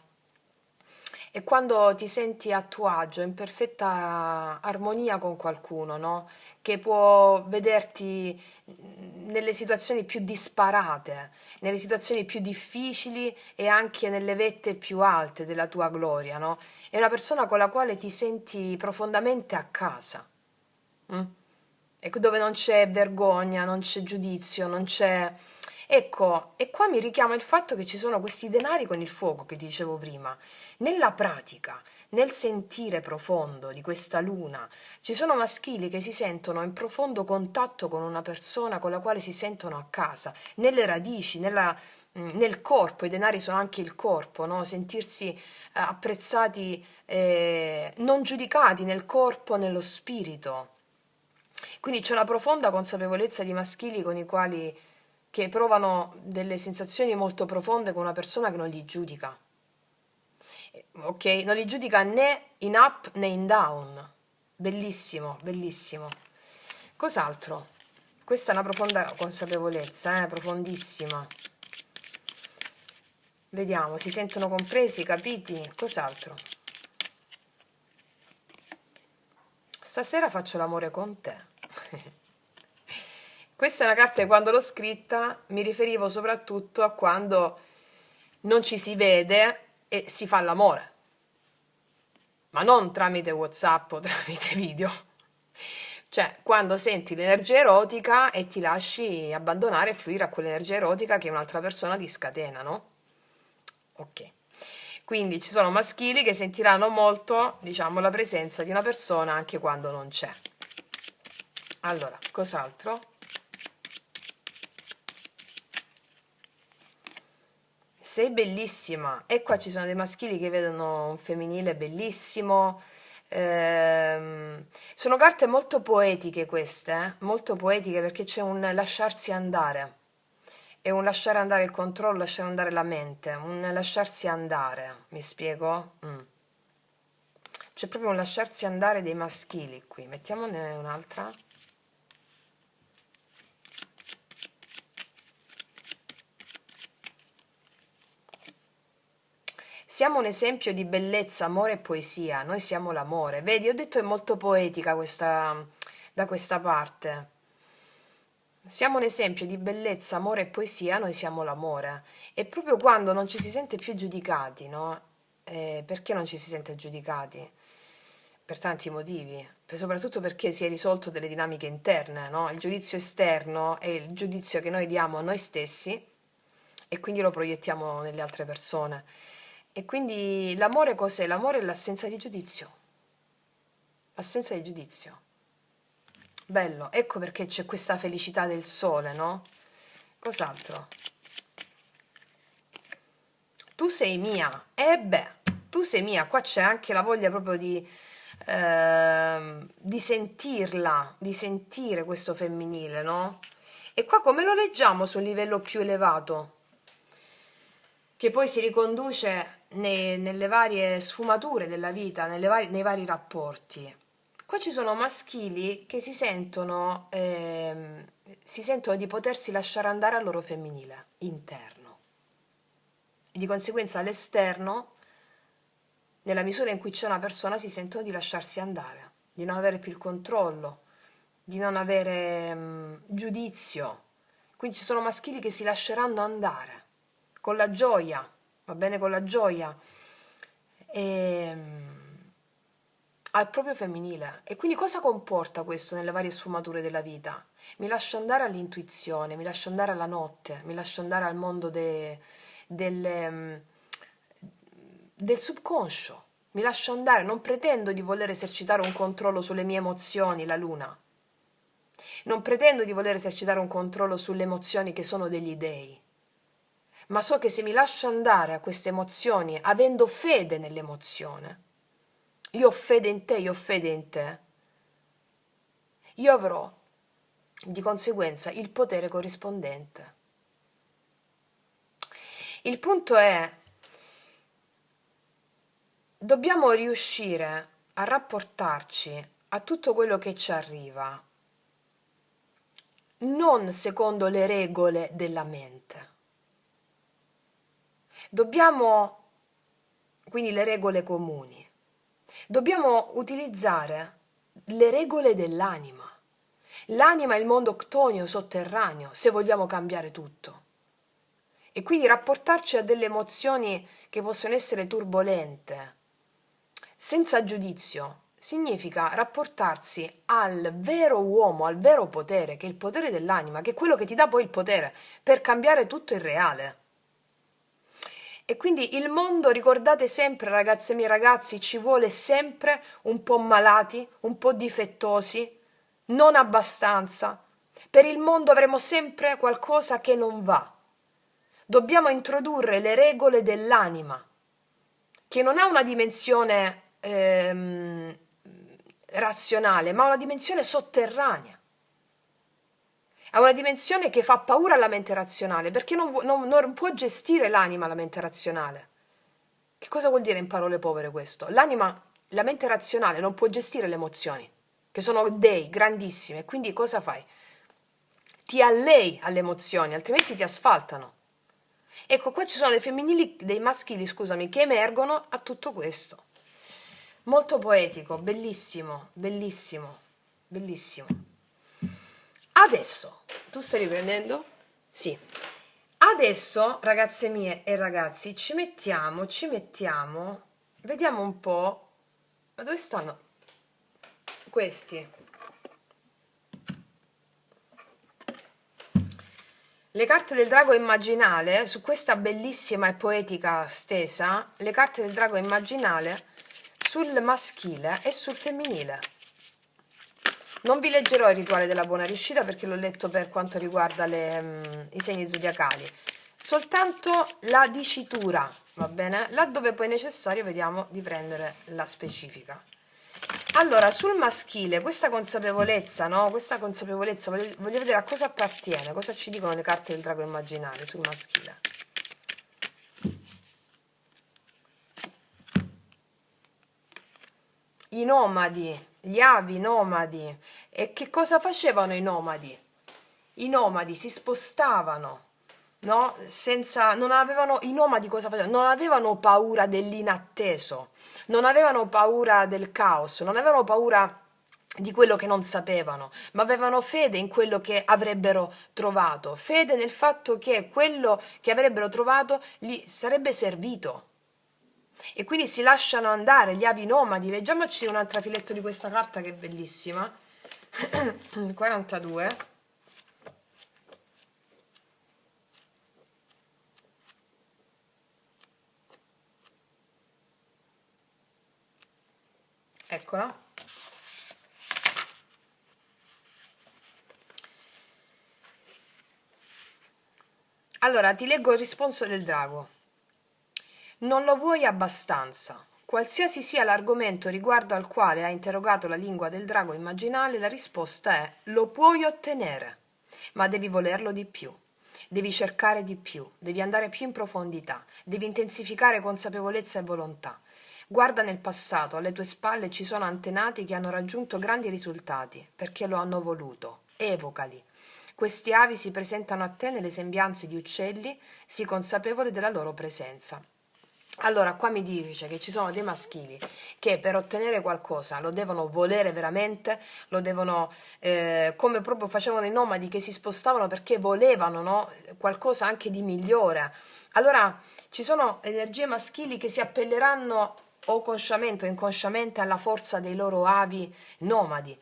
e quando ti senti a tuo agio, in perfetta armonia con qualcuno, no? Che può vederti nelle situazioni più disparate, nelle situazioni più difficili e anche nelle vette più alte della tua gloria, no? È una persona con la quale ti senti profondamente a casa. Mm? Ecco, dove non c'è vergogna, non c'è giudizio, non c'è... Ecco, e qua mi richiama il fatto che ci sono questi denari con il fuoco che dicevo prima. Nella pratica, nel sentire profondo di questa luna, ci sono maschili che si sentono in profondo contatto con una persona con la quale si sentono a casa, nelle radici, nel corpo, i denari sono anche il corpo, no? Sentirsi apprezzati, non giudicati nel corpo, nello spirito. Quindi c'è una profonda consapevolezza di maschili con i quali che provano delle sensazioni molto profonde con una persona che non li giudica. ok? Non li giudica né in up né in down. Bellissimo, bellissimo. Cos'altro? Questa è una profonda consapevolezza, profondissima. Vediamo, si sentono compresi, capiti? Cos'altro? Stasera faccio l'amore con te. Questa è una carta che quando l'ho scritta mi riferivo soprattutto a quando non ci si vede e si fa l'amore, ma non tramite WhatsApp o tramite video. Cioè, quando senti l'energia erotica e ti lasci abbandonare e fluire a quell'energia erotica che un'altra persona ti scatena, no? Ok. Quindi ci sono maschili che sentiranno molto, diciamo, la presenza di una persona anche quando non c'è. Allora, cos'altro? Sei bellissima. E qua ci sono dei maschili che vedono un femminile bellissimo. Sono carte molto poetiche queste, molto poetiche perché c'è un lasciarsi andare. È un lasciare andare il controllo, lasciare andare la mente, un lasciarsi andare, mi spiego? C'è proprio un lasciarsi andare dei maschili qui. Mettiamone un'altra. Siamo un esempio di bellezza, amore e poesia. Noi siamo l'amore. Vedi, ho detto è molto poetica questa, da questa parte. Siamo un esempio di bellezza, amore e poesia, noi siamo l'amore. E proprio quando non ci si sente più giudicati, no? Perché non ci si sente giudicati? Per tanti motivi, soprattutto perché si è risolto delle dinamiche interne, no? Il giudizio esterno è il giudizio che noi diamo a noi stessi e quindi lo proiettiamo nelle altre persone. E quindi l'amore cos'è? L'amore è l'assenza di giudizio. L'assenza di giudizio. Bello, ecco perché c'è questa felicità del sole, no? Cos'altro? Tu sei mia. E beh, tu sei mia. Qua c'è anche la voglia proprio di sentirla, di sentire questo femminile, no? E qua come lo leggiamo su un livello più elevato? Che poi si riconduce nelle varie sfumature della vita, nei vari rapporti. Qua ci sono maschili che si sentono di potersi lasciare andare al loro femminile interno e di conseguenza all'esterno, nella misura in cui c'è una persona, si sentono di lasciarsi andare, di non avere più il controllo, di non avere giudizio. Quindi ci sono maschili che si lasceranno andare con la gioia, va bene, con la gioia al proprio femminile. E quindi cosa comporta questo nelle varie sfumature della vita? Mi lascio andare all'intuizione, mi lascio andare alla notte, mi lascio andare al mondo del subconscio, mi lascio andare, non pretendo di voler esercitare un controllo sulle mie emozioni, la luna. Non pretendo di voler esercitare un controllo sulle emozioni che sono degli dei, ma so che se mi lascio andare a queste emozioni, avendo fede nell'emozione, io ho fede in te, io ho fede in te, io avrò di conseguenza il potere corrispondente. Il punto è, dobbiamo riuscire a rapportarci a tutto quello che ci arriva, non secondo le regole della mente. Dobbiamo, quindi le regole comuni, dobbiamo utilizzare le regole dell'anima. L'anima è il mondo ctonio sotterraneo, se vogliamo cambiare tutto. E quindi rapportarci a delle emozioni che possono essere turbolente, senza giudizio, significa rapportarsi al vero uomo, al vero potere, che è il potere dell'anima, che è quello che ti dà poi il potere per cambiare tutto il reale. E quindi il mondo, ricordate sempre, ragazze mie ragazzi, ci vuole sempre un po' malati, un po' difettosi, non abbastanza. Per il mondo avremo sempre qualcosa che non va. Dobbiamo introdurre le regole dell'anima, che non ha una dimensione razionale, ma una dimensione sotterranea. Ha una dimensione che fa paura alla mente razionale, perché non può gestire l'anima la mente razionale. Che cosa vuol dire in parole povere questo? L'anima, la mente razionale non può gestire le emozioni, che sono dei grandissime, quindi cosa fai? Ti allei alle emozioni, altrimenti ti asfaltano. Ecco, qua ci sono dei femminili, dei maschili, scusami, che emergono a tutto questo. Molto poetico, bellissimo, bellissimo, bellissimo. Adesso, tu stai riprendendo? Sì. Adesso, ragazze mie e ragazzi, vediamo un po', ma dove stanno questi? Le carte del drago immaginale, su questa bellissima e poetica stesa, le carte del drago immaginale sul maschile e sul femminile. Non vi leggerò il rituale della buona riuscita perché l'ho letto per quanto riguarda i segni zodiacali, soltanto la dicitura, va bene? Laddove poi è necessario vediamo di prendere la specifica. Allora, sul maschile, questa consapevolezza, no? Questa consapevolezza, voglio vedere a cosa appartiene, cosa ci dicono le carte del drago immaginale sul maschile. I nomadi, gli avi nomadi. E che cosa facevano i nomadi? I nomadi si spostavano, no? Non avevano, i nomadi cosa facevano? Non avevano paura dell'inatteso, non avevano paura del caos, non avevano paura di quello che non sapevano, ma avevano fede in quello che avrebbero trovato, fede nel fatto che quello che avrebbero trovato gli sarebbe servito. E quindi si lasciano andare gli avi nomadi. Leggiamoci un altro filetto di questa carta che è bellissima. 42. Eccola. Allora, ti leggo il risponso del drago. Non lo vuoi abbastanza. Qualsiasi sia l'argomento riguardo al quale hai interrogato la lingua del drago immaginale, la risposta è: lo puoi ottenere, ma devi volerlo di più. Devi cercare di più, devi andare più in profondità, devi intensificare consapevolezza e volontà. Guarda nel passato, alle tue spalle ci sono antenati che hanno raggiunto grandi risultati perché lo hanno voluto. Evocali. Questi avi si presentano a te nelle sembianze di uccelli, sii consapevole della loro presenza. Allora, qua mi dice che ci sono dei maschili che per ottenere qualcosa lo devono volere veramente, lo devono, come proprio facevano i nomadi che si spostavano perché volevano, no? Qualcosa anche di migliore. Allora, ci sono energie maschili che si appelleranno o consciamente o inconsciamente alla forza dei loro avi nomadi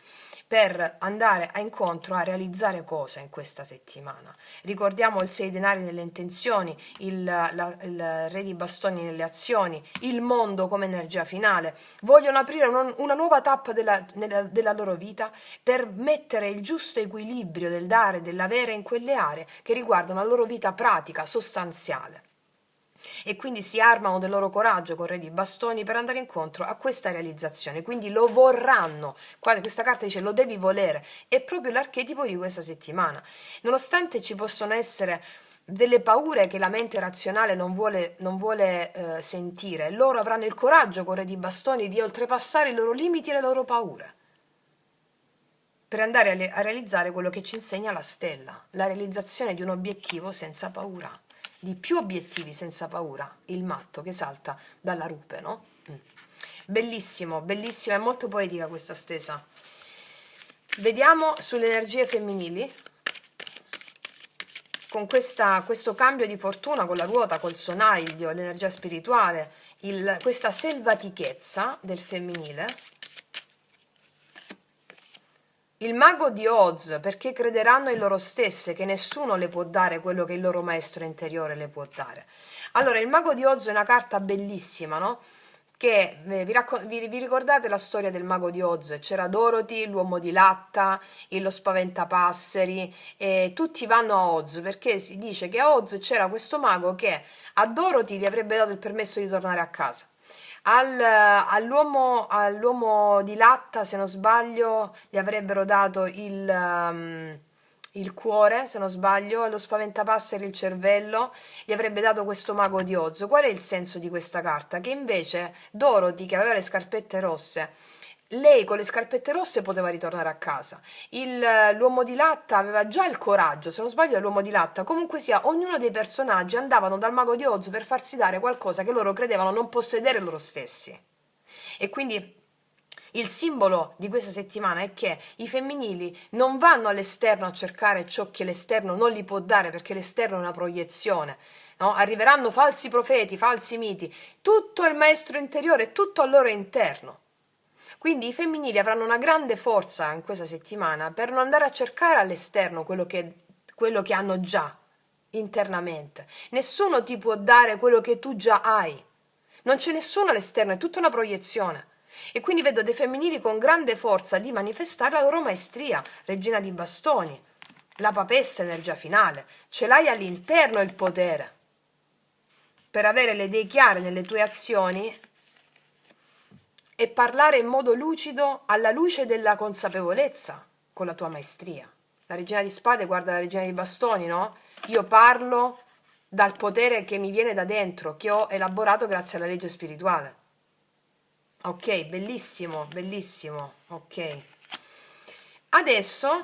per andare a incontro a realizzare cose in questa settimana. Ricordiamo il 6 denari nelle intenzioni, il re di bastoni nelle azioni, il mondo come energia finale. Vogliono aprire una nuova tappa della loro vita per mettere il giusto equilibrio del dare e dell'avere in quelle aree che riguardano la loro vita pratica, sostanziale. E quindi si armano del loro coraggio con re di bastoni per andare incontro a questa realizzazione, quindi lo vorranno. Qua questa carta dice lo devi volere, è proprio l'archetipo di questa settimana. Nonostante ci possono essere delle paure che la mente razionale non vuole sentire, loro avranno il coraggio con re di bastoni di oltrepassare i loro limiti e le loro paure per andare a realizzare quello che ci insegna la stella, la realizzazione di un obiettivo senza paura, di più obiettivi senza paura, il matto che salta dalla rupe, no? Bellissimo, bellissima, è molto poetica questa stesa. Vediamo sulle energie femminili, con questo cambio di fortuna, con la ruota, col sonaglio, l'energia spirituale, questa selvatichezza del femminile. Il mago di Oz, perché crederanno in loro stesse che nessuno le può dare quello che il loro maestro interiore le può dare. Allora, il mago di Oz è una carta bellissima, no? Che vi ricordate la storia del mago di Oz? C'era Dorothy, l'uomo di latta, lo spaventapasseri, e tutti vanno a Oz perché si dice che a Oz c'era questo mago che a Dorothy gli avrebbe dato il permesso di tornare a casa. All'uomo di latta, se non sbaglio, gli avrebbero dato il cuore, se non sbaglio, allo spaventapasseri il cervello, gli avrebbe dato questo mago di Oz. Qual è il senso di questa carta? Che invece Dorothy, che aveva le scarpette rosse, lei con le scarpette rosse poteva ritornare a casa. L'uomo di latta aveva già il coraggio, se non sbaglio è l'uomo di latta. Comunque sia, ognuno dei personaggi andavano dal mago di Oz per farsi dare qualcosa che loro credevano non possedere loro stessi. E quindi il simbolo di questa settimana è che i femminili non vanno all'esterno a cercare ciò che l'esterno non gli può dare, perché l'esterno è una proiezione. No? Arriveranno falsi profeti, falsi miti, tutto il maestro interiore è tutto al loro interno. Quindi i femminili avranno una grande forza in questa settimana per non andare a cercare all'esterno quello che hanno già internamente. Nessuno ti può dare quello che tu già hai. Non c'è nessuno all'esterno, è tutta una proiezione. E quindi vedo dei femminili con grande forza di manifestare la loro maestria, regina di bastoni, la papessa, energia finale. Ce l'hai all'interno il potere per avere le idee chiare nelle tue azioni e parlare in modo lucido alla luce della consapevolezza con la tua maestria. La regina di spade guarda la regina di bastoni, no? Io parlo dal potere che mi viene da dentro, che ho elaborato grazie alla legge spirituale. Ok, bellissimo, bellissimo. Ok. Adesso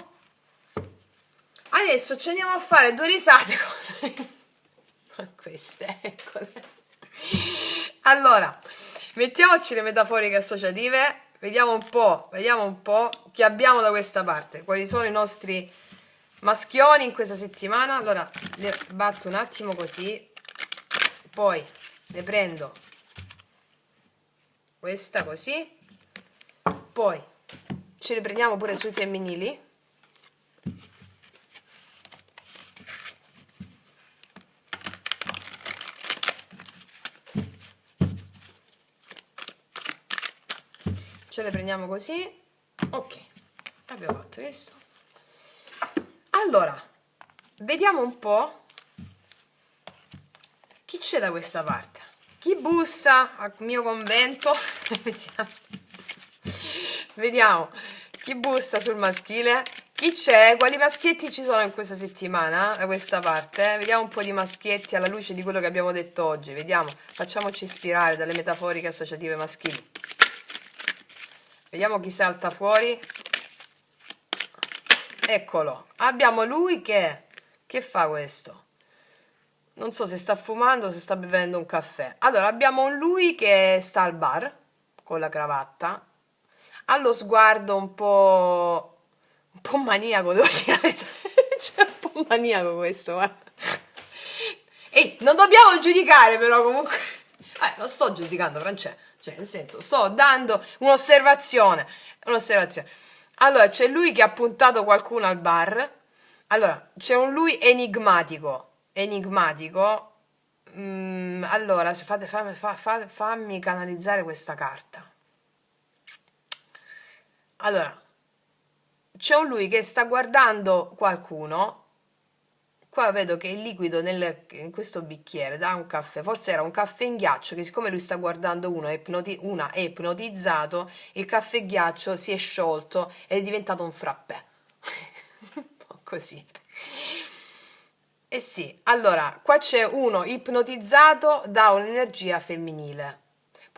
ci andiamo a fare due risate con queste, eccole. Allora, mettiamoci le metaforiche associative, vediamo un po' chi abbiamo da questa parte, quali sono i nostri maschioni in questa settimana. Allora, le batto un attimo così, poi ne prendo questa così, poi ci riprendiamo pure sui femminili. Ce le prendiamo così. Ok, abbiamo fatto questo. Allora, vediamo un po' chi c'è da questa parte. Chi bussa al mio convento? Vediamo chi bussa sul maschile. Chi c'è? Quali maschietti ci sono in questa settimana da questa parte? Vediamo un po' di maschietti alla luce di quello che abbiamo detto oggi. Vediamo, facciamoci ispirare dalle metaforiche associative maschili. Vediamo chi salta fuori. Eccolo. Abbiamo lui che fa questo? Non so se sta fumando o se sta bevendo un caffè. Allora, abbiamo un lui che sta al bar con la cravatta, ha lo sguardo un po' maniaco, devo dire. C'è un po' maniaco questo, guarda. Ehi, non dobbiamo giudicare però comunque. Non sto giudicando, Francesco. Cioè, nel senso, sto dando un'osservazione. Allora, c'è lui che ha puntato qualcuno al bar. Allora, c'è un lui enigmatico. Allora, fammi canalizzare questa carta. Allora, c'è un lui che sta guardando qualcuno. Qua vedo che il liquido in questo bicchiere da un caffè, forse era un caffè in ghiaccio, che siccome lui sta guardando una è ipnotizzato, il caffè ghiaccio si è sciolto ed è diventato un frappè. Un po' così. Eh sì, allora, qua c'è uno ipnotizzato da un'energia femminile,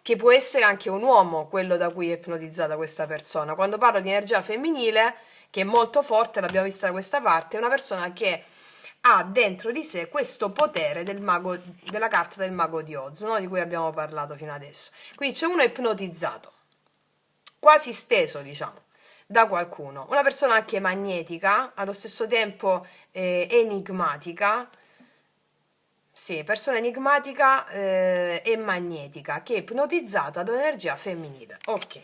che può essere anche un uomo, quello da cui è ipnotizzata questa persona. Quando parlo di energia femminile, che è molto forte, l'abbiamo vista da questa parte, è una persona che ha dentro di sé questo potere della carta del mago di Oz, no? Di cui abbiamo parlato fino adesso. Quindi c'è uno ipnotizzato, quasi steso, diciamo, da qualcuno. Una persona anche magnetica, allo stesso tempo enigmatica. Sì, persona enigmatica e magnetica, che è ipnotizzata da un'energia femminile. Ok,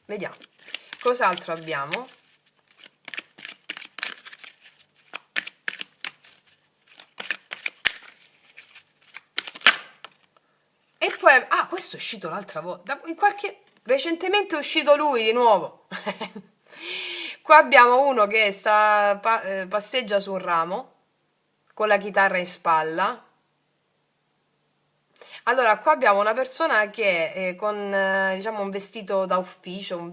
vediamo. Cos'altro abbiamo? E poi, questo è uscito l'altra volta, recentemente è uscito lui di nuovo. Qua abbiamo uno che passeggia su un ramo, con la chitarra in spalla. Allora, qua abbiamo una persona che con, diciamo, un vestito da ufficio,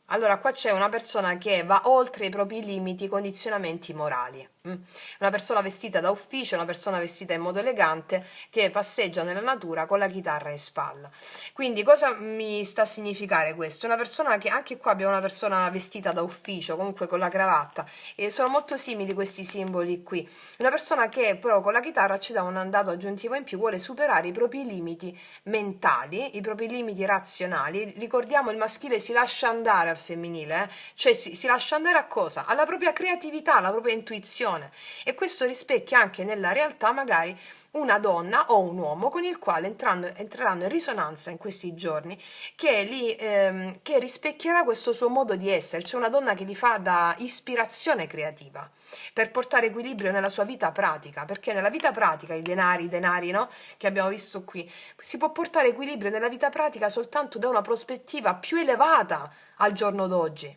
Allora, qua c'è una persona che va oltre i propri limiti, condizionamenti morali. Una persona vestita da ufficio, una persona vestita in modo elegante che passeggia nella natura con la chitarra in spalla. Quindi cosa mi sta a significare questo? Una persona che, anche qua abbiamo una persona vestita da ufficio, comunque con la cravatta, e sono molto simili questi simboli qui. Una persona che però con la chitarra ci dà un dato aggiuntivo in più, vuole superare i propri limiti mentali, i propri limiti razionali. Ricordiamo, il maschile si lascia andare al femminile, cioè si lascia andare a cosa? Alla propria creatività, alla propria intuizione, e questo rispecchia anche nella realtà magari una donna o un uomo con il quale entreranno in risonanza in questi giorni, che rispecchierà questo suo modo di essere. C'è una donna che gli fa da ispirazione creativa per portare equilibrio nella sua vita pratica, perché nella vita pratica i denari, no? Che abbiamo visto qui, si può portare equilibrio nella vita pratica soltanto da una prospettiva più elevata al giorno d'oggi,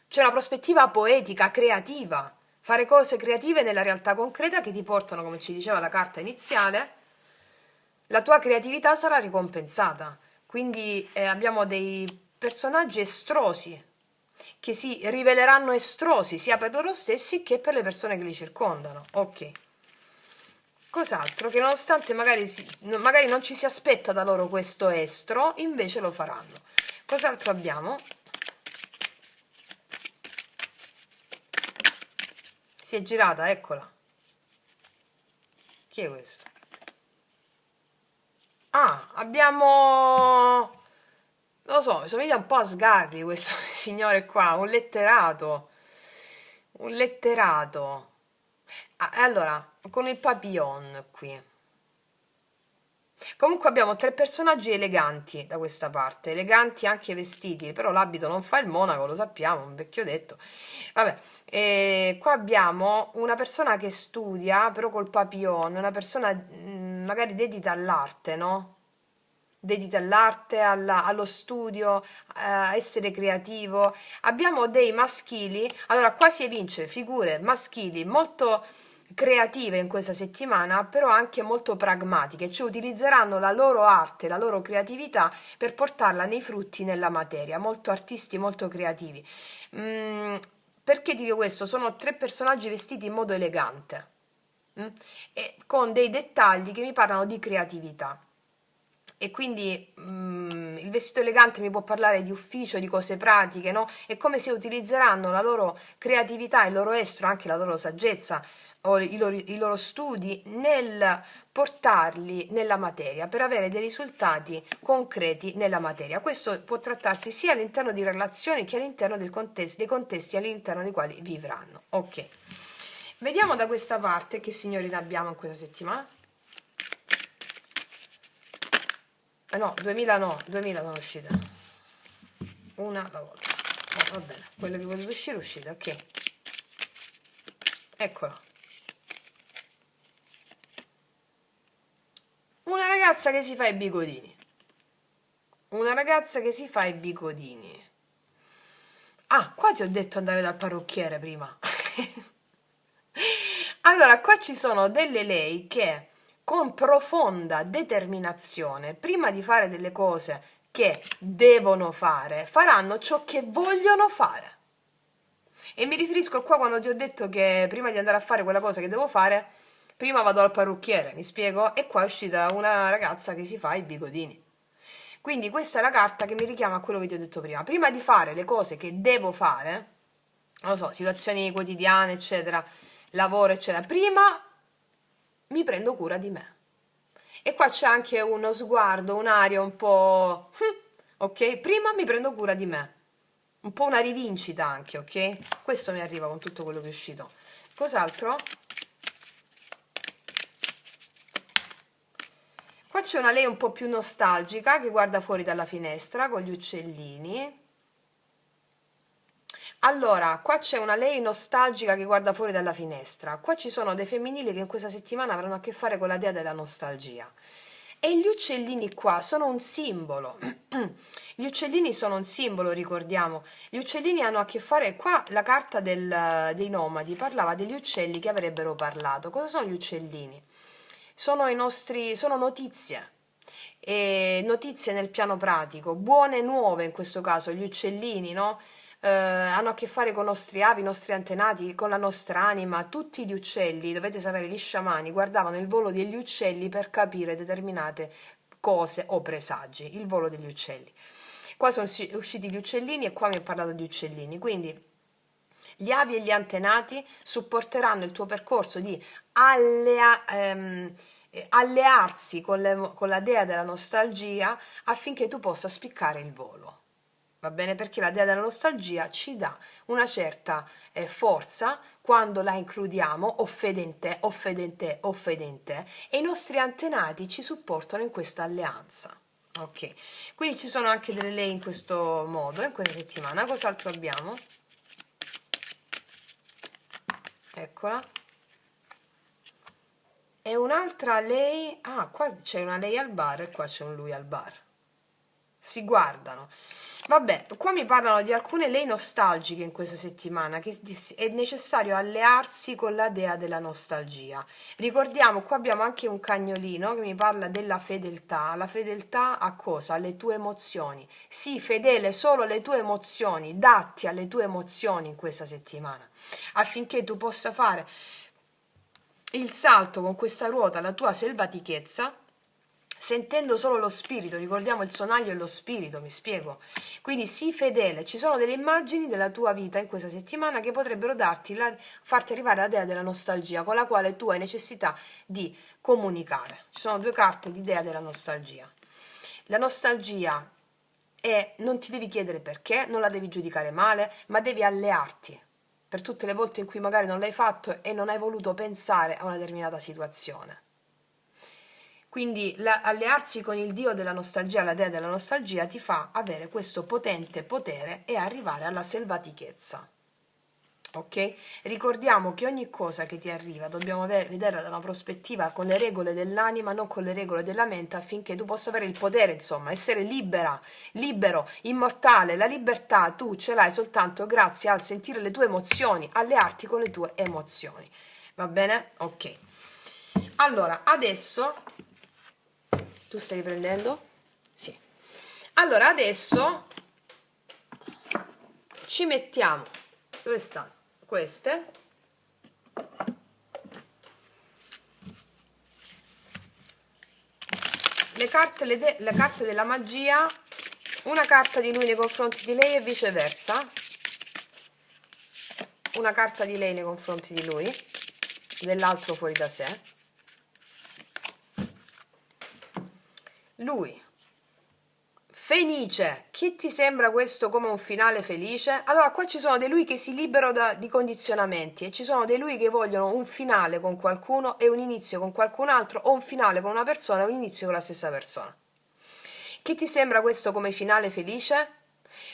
cioè una prospettiva poetica, creativa, fare cose creative nella realtà concreta che ti portano, come ci diceva la carta iniziale, la tua creatività sarà ricompensata. Quindi abbiamo dei personaggi estrosi che si riveleranno estrosi sia per loro stessi che per le persone che li circondano. Ok. Cos'altro? Che nonostante magari non ci si aspetta da loro questo estro, invece lo faranno. Cos'altro abbiamo? Si è girata, eccola. Chi è questo? Ah, abbiamo... Non lo so, mi somiglia un po' a Sgarbi questo signore qua, un letterato. Un letterato. Ah, allora, con il papillon qui. Comunque abbiamo tre personaggi eleganti da questa parte, eleganti anche vestiti, però l'abito non fa il monaco, lo sappiamo, un vecchio detto. Vabbè, qua abbiamo una persona che studia, però col papillon, una persona magari dedita all'arte, no? Dedita all'arte, allo studio, a essere creativo. Abbiamo dei maschili, allora qua si evince figure maschili molto creative in questa settimana, però anche molto pragmatiche, cioè utilizzeranno la loro arte, la loro creatività per portarla nei frutti, nella materia, molto artisti, molto creativi. Mm, perché dico questo? Sono tre personaggi vestiti in modo elegante, e con dei dettagli che mi parlano di creatività. E quindi il vestito elegante mi può parlare di ufficio, di cose pratiche, no? È come se utilizzeranno la loro creatività, il loro estro, anche la loro saggezza o i loro studi nel portarli nella materia per avere dei risultati concreti nella materia. Questo può trattarsi sia all'interno di relazioni che all'interno dei contesti all'interno dei quali vivranno. Ok, vediamo da questa parte che signori ne abbiamo in questa settimana. No, 2000 no, 2000 sono uscite. Una alla volta. Oh, va bene, quello che potete uscire è uscita, ok. Eccola. Una ragazza che si fa i bigodini. Una ragazza che si fa i bigodini. Ah, qua ti ho detto andare dal parrucchiere prima. Allora, qua ci sono delle lei che con profonda determinazione, prima di fare delle cose che devono fare, faranno ciò che vogliono fare. E mi riferisco qua quando ti ho detto che prima di andare a fare quella cosa che devo fare, prima vado al parrucchiere, mi spiego? E qua è uscita una ragazza che si fa i bigodini. Quindi questa è la carta che mi richiama a quello che ti ho detto prima. Prima di fare le cose che devo fare, non lo so, situazioni quotidiane, eccetera, lavoro, eccetera, prima mi prendo cura di me. E qua c'è anche uno sguardo, un'aria un po'... ok? Prima mi prendo cura di me. Un po' una rivincita anche, ok? Questo mi arriva con tutto quello che è uscito. Cos'altro? Qua c'è una lei un po' più nostalgica che guarda fuori dalla finestra con gli uccellini. Allora, qua c'è una lei nostalgica che guarda fuori dalla finestra. Qua ci sono dei femminili che in questa settimana avranno a che fare con la dea della nostalgia. E gli uccellini qua sono un simbolo. Gli uccellini sono un simbolo, ricordiamo. Gli uccellini hanno a che fare... Qua la carta dei nomadi parlava degli uccelli che avrebbero parlato. Cosa sono gli uccellini? Sono notizie. notizie nel piano pratico, buone nuove in questo caso, gli uccellini, no? Hanno a che fare con i nostri avi, i nostri antenati, con la nostra anima. Tutti gli uccelli, dovete sapere, gli sciamani guardavano il volo degli uccelli per capire determinate cose o presagi, il volo degli uccelli. Qua sono usciti gli uccellini e qua mi ha parlato di uccellini, quindi gli avi e gli antenati supporteranno il tuo percorso di allearsi con la dea della nostalgia affinché tu possa spiccare il volo. Va bene? Perché la dea della nostalgia ci dà una certa forza quando la includiamo, o fede in te, o fede in te, o fede in te, e i nostri antenati ci supportano in questa alleanza. Ok, quindi ci sono anche delle lei in questo modo, in questa settimana. Cos'altro abbiamo? Eccola. E un'altra lei, ah, qua c'è una lei al bar e qua c'è un lui al bar. Si guardano. Vabbè, qua mi parlano di alcune lei nostalgiche in questa settimana, che è necessario allearsi con la dea della nostalgia. Ricordiamo, qua abbiamo anche un cagnolino che mi parla della fedeltà. La fedeltà a cosa? Alle tue emozioni. Sii fedele solo alle tue emozioni, datti alle tue emozioni in questa settimana, affinché tu possa fare il salto con questa ruota alla tua selvatichezza, sentendo solo lo spirito. Ricordiamo, il sonaglio è lo spirito, mi spiego. Quindi sii fedele. Ci sono delle immagini della tua vita in questa settimana che potrebbero farti arrivare la dea della nostalgia, con la quale tu hai necessità di comunicare. Ci sono due carte di dea della nostalgia. La nostalgia è, non ti devi chiedere perché, non la devi giudicare male, ma devi allearti per tutte le volte in cui magari non l'hai fatto e non hai voluto pensare a una determinata situazione. Quindi allearsi con il dio della nostalgia, la dea della nostalgia, ti fa avere questo potente potere e arrivare alla selvatichezza. Ok? Ricordiamo che ogni cosa che ti arriva dobbiamo vederla da una prospettiva con le regole dell'anima, non con le regole della mente, affinché tu possa avere il potere, insomma, essere libero, immortale. La libertà tu ce l'hai soltanto grazie al sentire le tue emozioni, allearti con le tue emozioni. Va bene? Ok. Allora, adesso tu stai riprendendo? Sì. Allora, adesso ci mettiamo, dove stanno queste? Le carte della magia, una carta di lui nei confronti di lei e viceversa, una carta di lei nei confronti di lui, dell'altro fuori da sé. Lui, felice. Chi ti sembra questo come un finale felice? Allora, qua ci sono dei lui che si liberano di condizionamenti e ci sono dei lui che vogliono un finale con qualcuno e un inizio con qualcun altro, o un finale con una persona e un inizio con la stessa persona. Chi ti sembra questo come finale felice?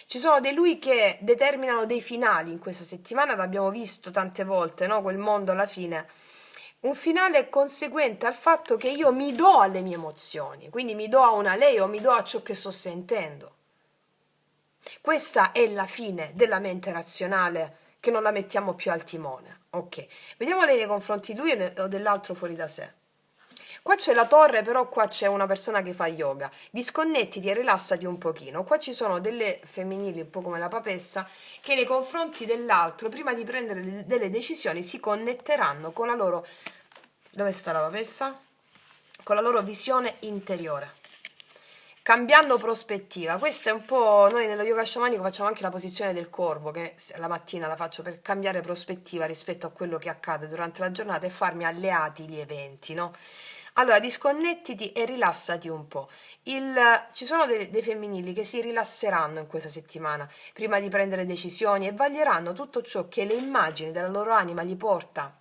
Ci sono dei lui che determinano dei finali in questa settimana, l'abbiamo visto tante volte, no? Quel mondo alla fine. Un finale conseguente al fatto che io mi do alle mie emozioni, quindi mi do a una lei o mi do a ciò che sto sentendo. Questa è la fine della mente razionale, che non la mettiamo più al timone. Ok, vediamo lei nei confronti di lui o dell'altro fuori da sé. Qua c'è la torre, però qua c'è una persona che fa yoga. Disconnettiti e rilassati un pochino. Qua ci sono delle femminili, un po' come la papessa, che nei confronti dell'altro, prima di prendere delle decisioni, si connetteranno con la loro... Dove sta la papessa? Con la loro visione interiore. Cambiando prospettiva, questo è un po', noi nello yoga sciamanico facciamo anche la posizione del corvo, che la mattina la faccio per cambiare prospettiva rispetto a quello che accade durante la giornata e farmi alleati gli eventi, no? Allora, disconnettiti e rilassati un po'. Ci sono dei femminili che si rilasseranno in questa settimana prima di prendere decisioni e vaglieranno tutto ciò che le immagini della loro anima gli porta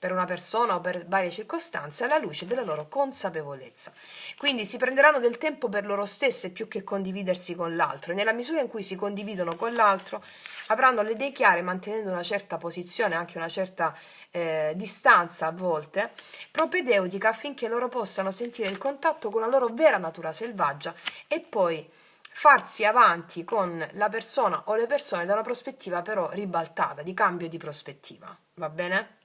per una persona o per varie circostanze alla luce della loro consapevolezza. Quindi si prenderanno del tempo per loro stesse più che condividersi con l'altro, e nella misura in cui si condividono con l'altro avranno le idee chiare, mantenendo una certa posizione, anche una certa distanza a volte, propedeutica, affinché loro possano sentire il contatto con la loro vera natura selvaggia e poi farsi avanti con la persona o le persone da una prospettiva però ribaltata, di cambio di prospettiva. Va bene?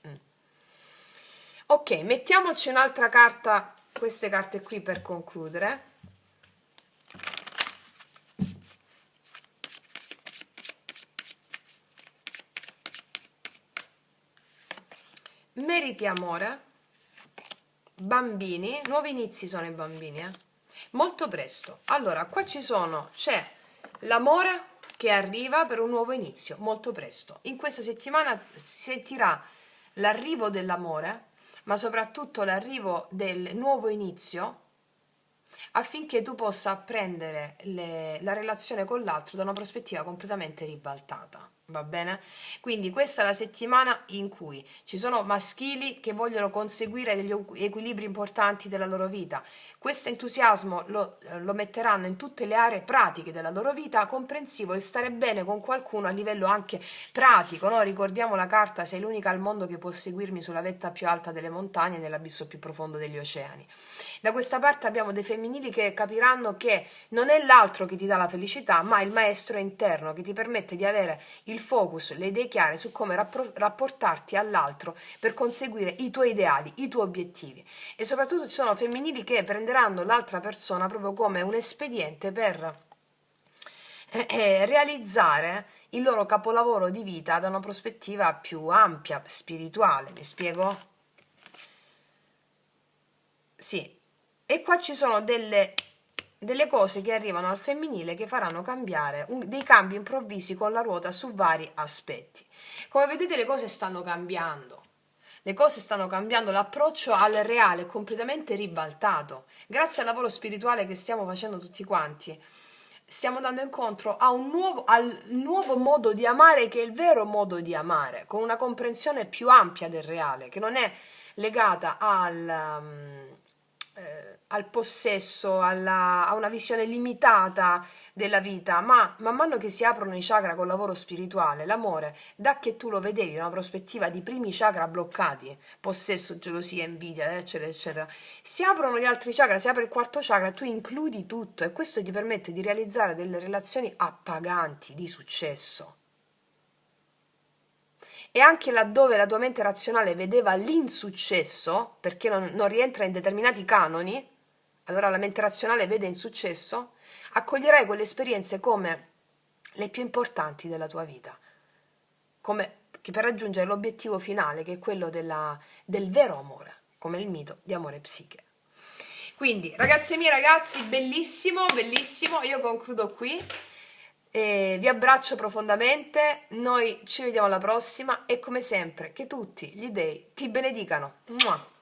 Ok, mettiamoci un'altra carta, queste carte qui per concludere. meriti amore, bambini, nuovi inizi sono i bambini, molto presto. Allora, qua c'è l'amore che arriva per un nuovo inizio, molto presto. In questa settimana si sentirà l'arrivo dell'amore, ma soprattutto l'arrivo del nuovo inizio, affinché tu possa apprendere la relazione con l'altro da una prospettiva completamente ribaltata. Va bene? Quindi questa è la settimana in cui ci sono maschili che vogliono conseguire degli equilibri importanti della loro vita. Questo entusiasmo lo metteranno in tutte le aree pratiche della loro vita, comprensivo e stare bene con qualcuno a livello anche pratico, no? Ricordiamo la carta: sei l'unica al mondo che può seguirmi sulla vetta più alta delle montagne e nell'abisso più profondo degli oceani. Da questa parte abbiamo dei femminili che capiranno che non è l'altro che ti dà la felicità, ma il maestro interno che ti permette di avere il focus, le idee chiare su come rapportarti all'altro per conseguire i tuoi ideali, i tuoi obiettivi. E soprattutto ci sono femminili che prenderanno l'altra persona proprio come un espediente per realizzare il loro capolavoro di vita da una prospettiva più ampia, spirituale. Mi spiego? Sì. E qua ci sono delle cose che arrivano al femminile che faranno cambiare dei cambi improvvisi con la ruota su vari aspetti. Come vedete, le cose stanno cambiando. Le cose stanno cambiando, l'approccio al reale è completamente ribaltato. Grazie al lavoro spirituale che stiamo facendo tutti quanti, stiamo andando incontro a al nuovo modo di amare, che è il vero modo di amare, con una comprensione più ampia del reale, che non è legata al possesso, a una visione limitata della vita, ma man mano che si aprono i chakra col lavoro spirituale, l'amore, da che tu lo vedevi da una prospettiva di primi chakra bloccati, possesso, gelosia, invidia, eccetera, eccetera, si aprono gli altri chakra, si apre il quarto chakra, tu includi tutto e questo ti permette di realizzare delle relazioni appaganti, di successo. E anche laddove la tua mente razionale vedeva l'insuccesso, perché non rientra in determinati canoni, allora la mente razionale vede insuccesso, accoglierai quelle esperienze come le più importanti della tua vita, come che per raggiungere l'obiettivo finale, che è quello del vero amore, come il mito di Amore Psiche. Quindi, ragazze mie, ragazzi, bellissimo, bellissimo, io concludo qui. Vi abbraccio profondamente, noi ci vediamo alla prossima e come sempre che tutti gli dei ti benedicano. Mua.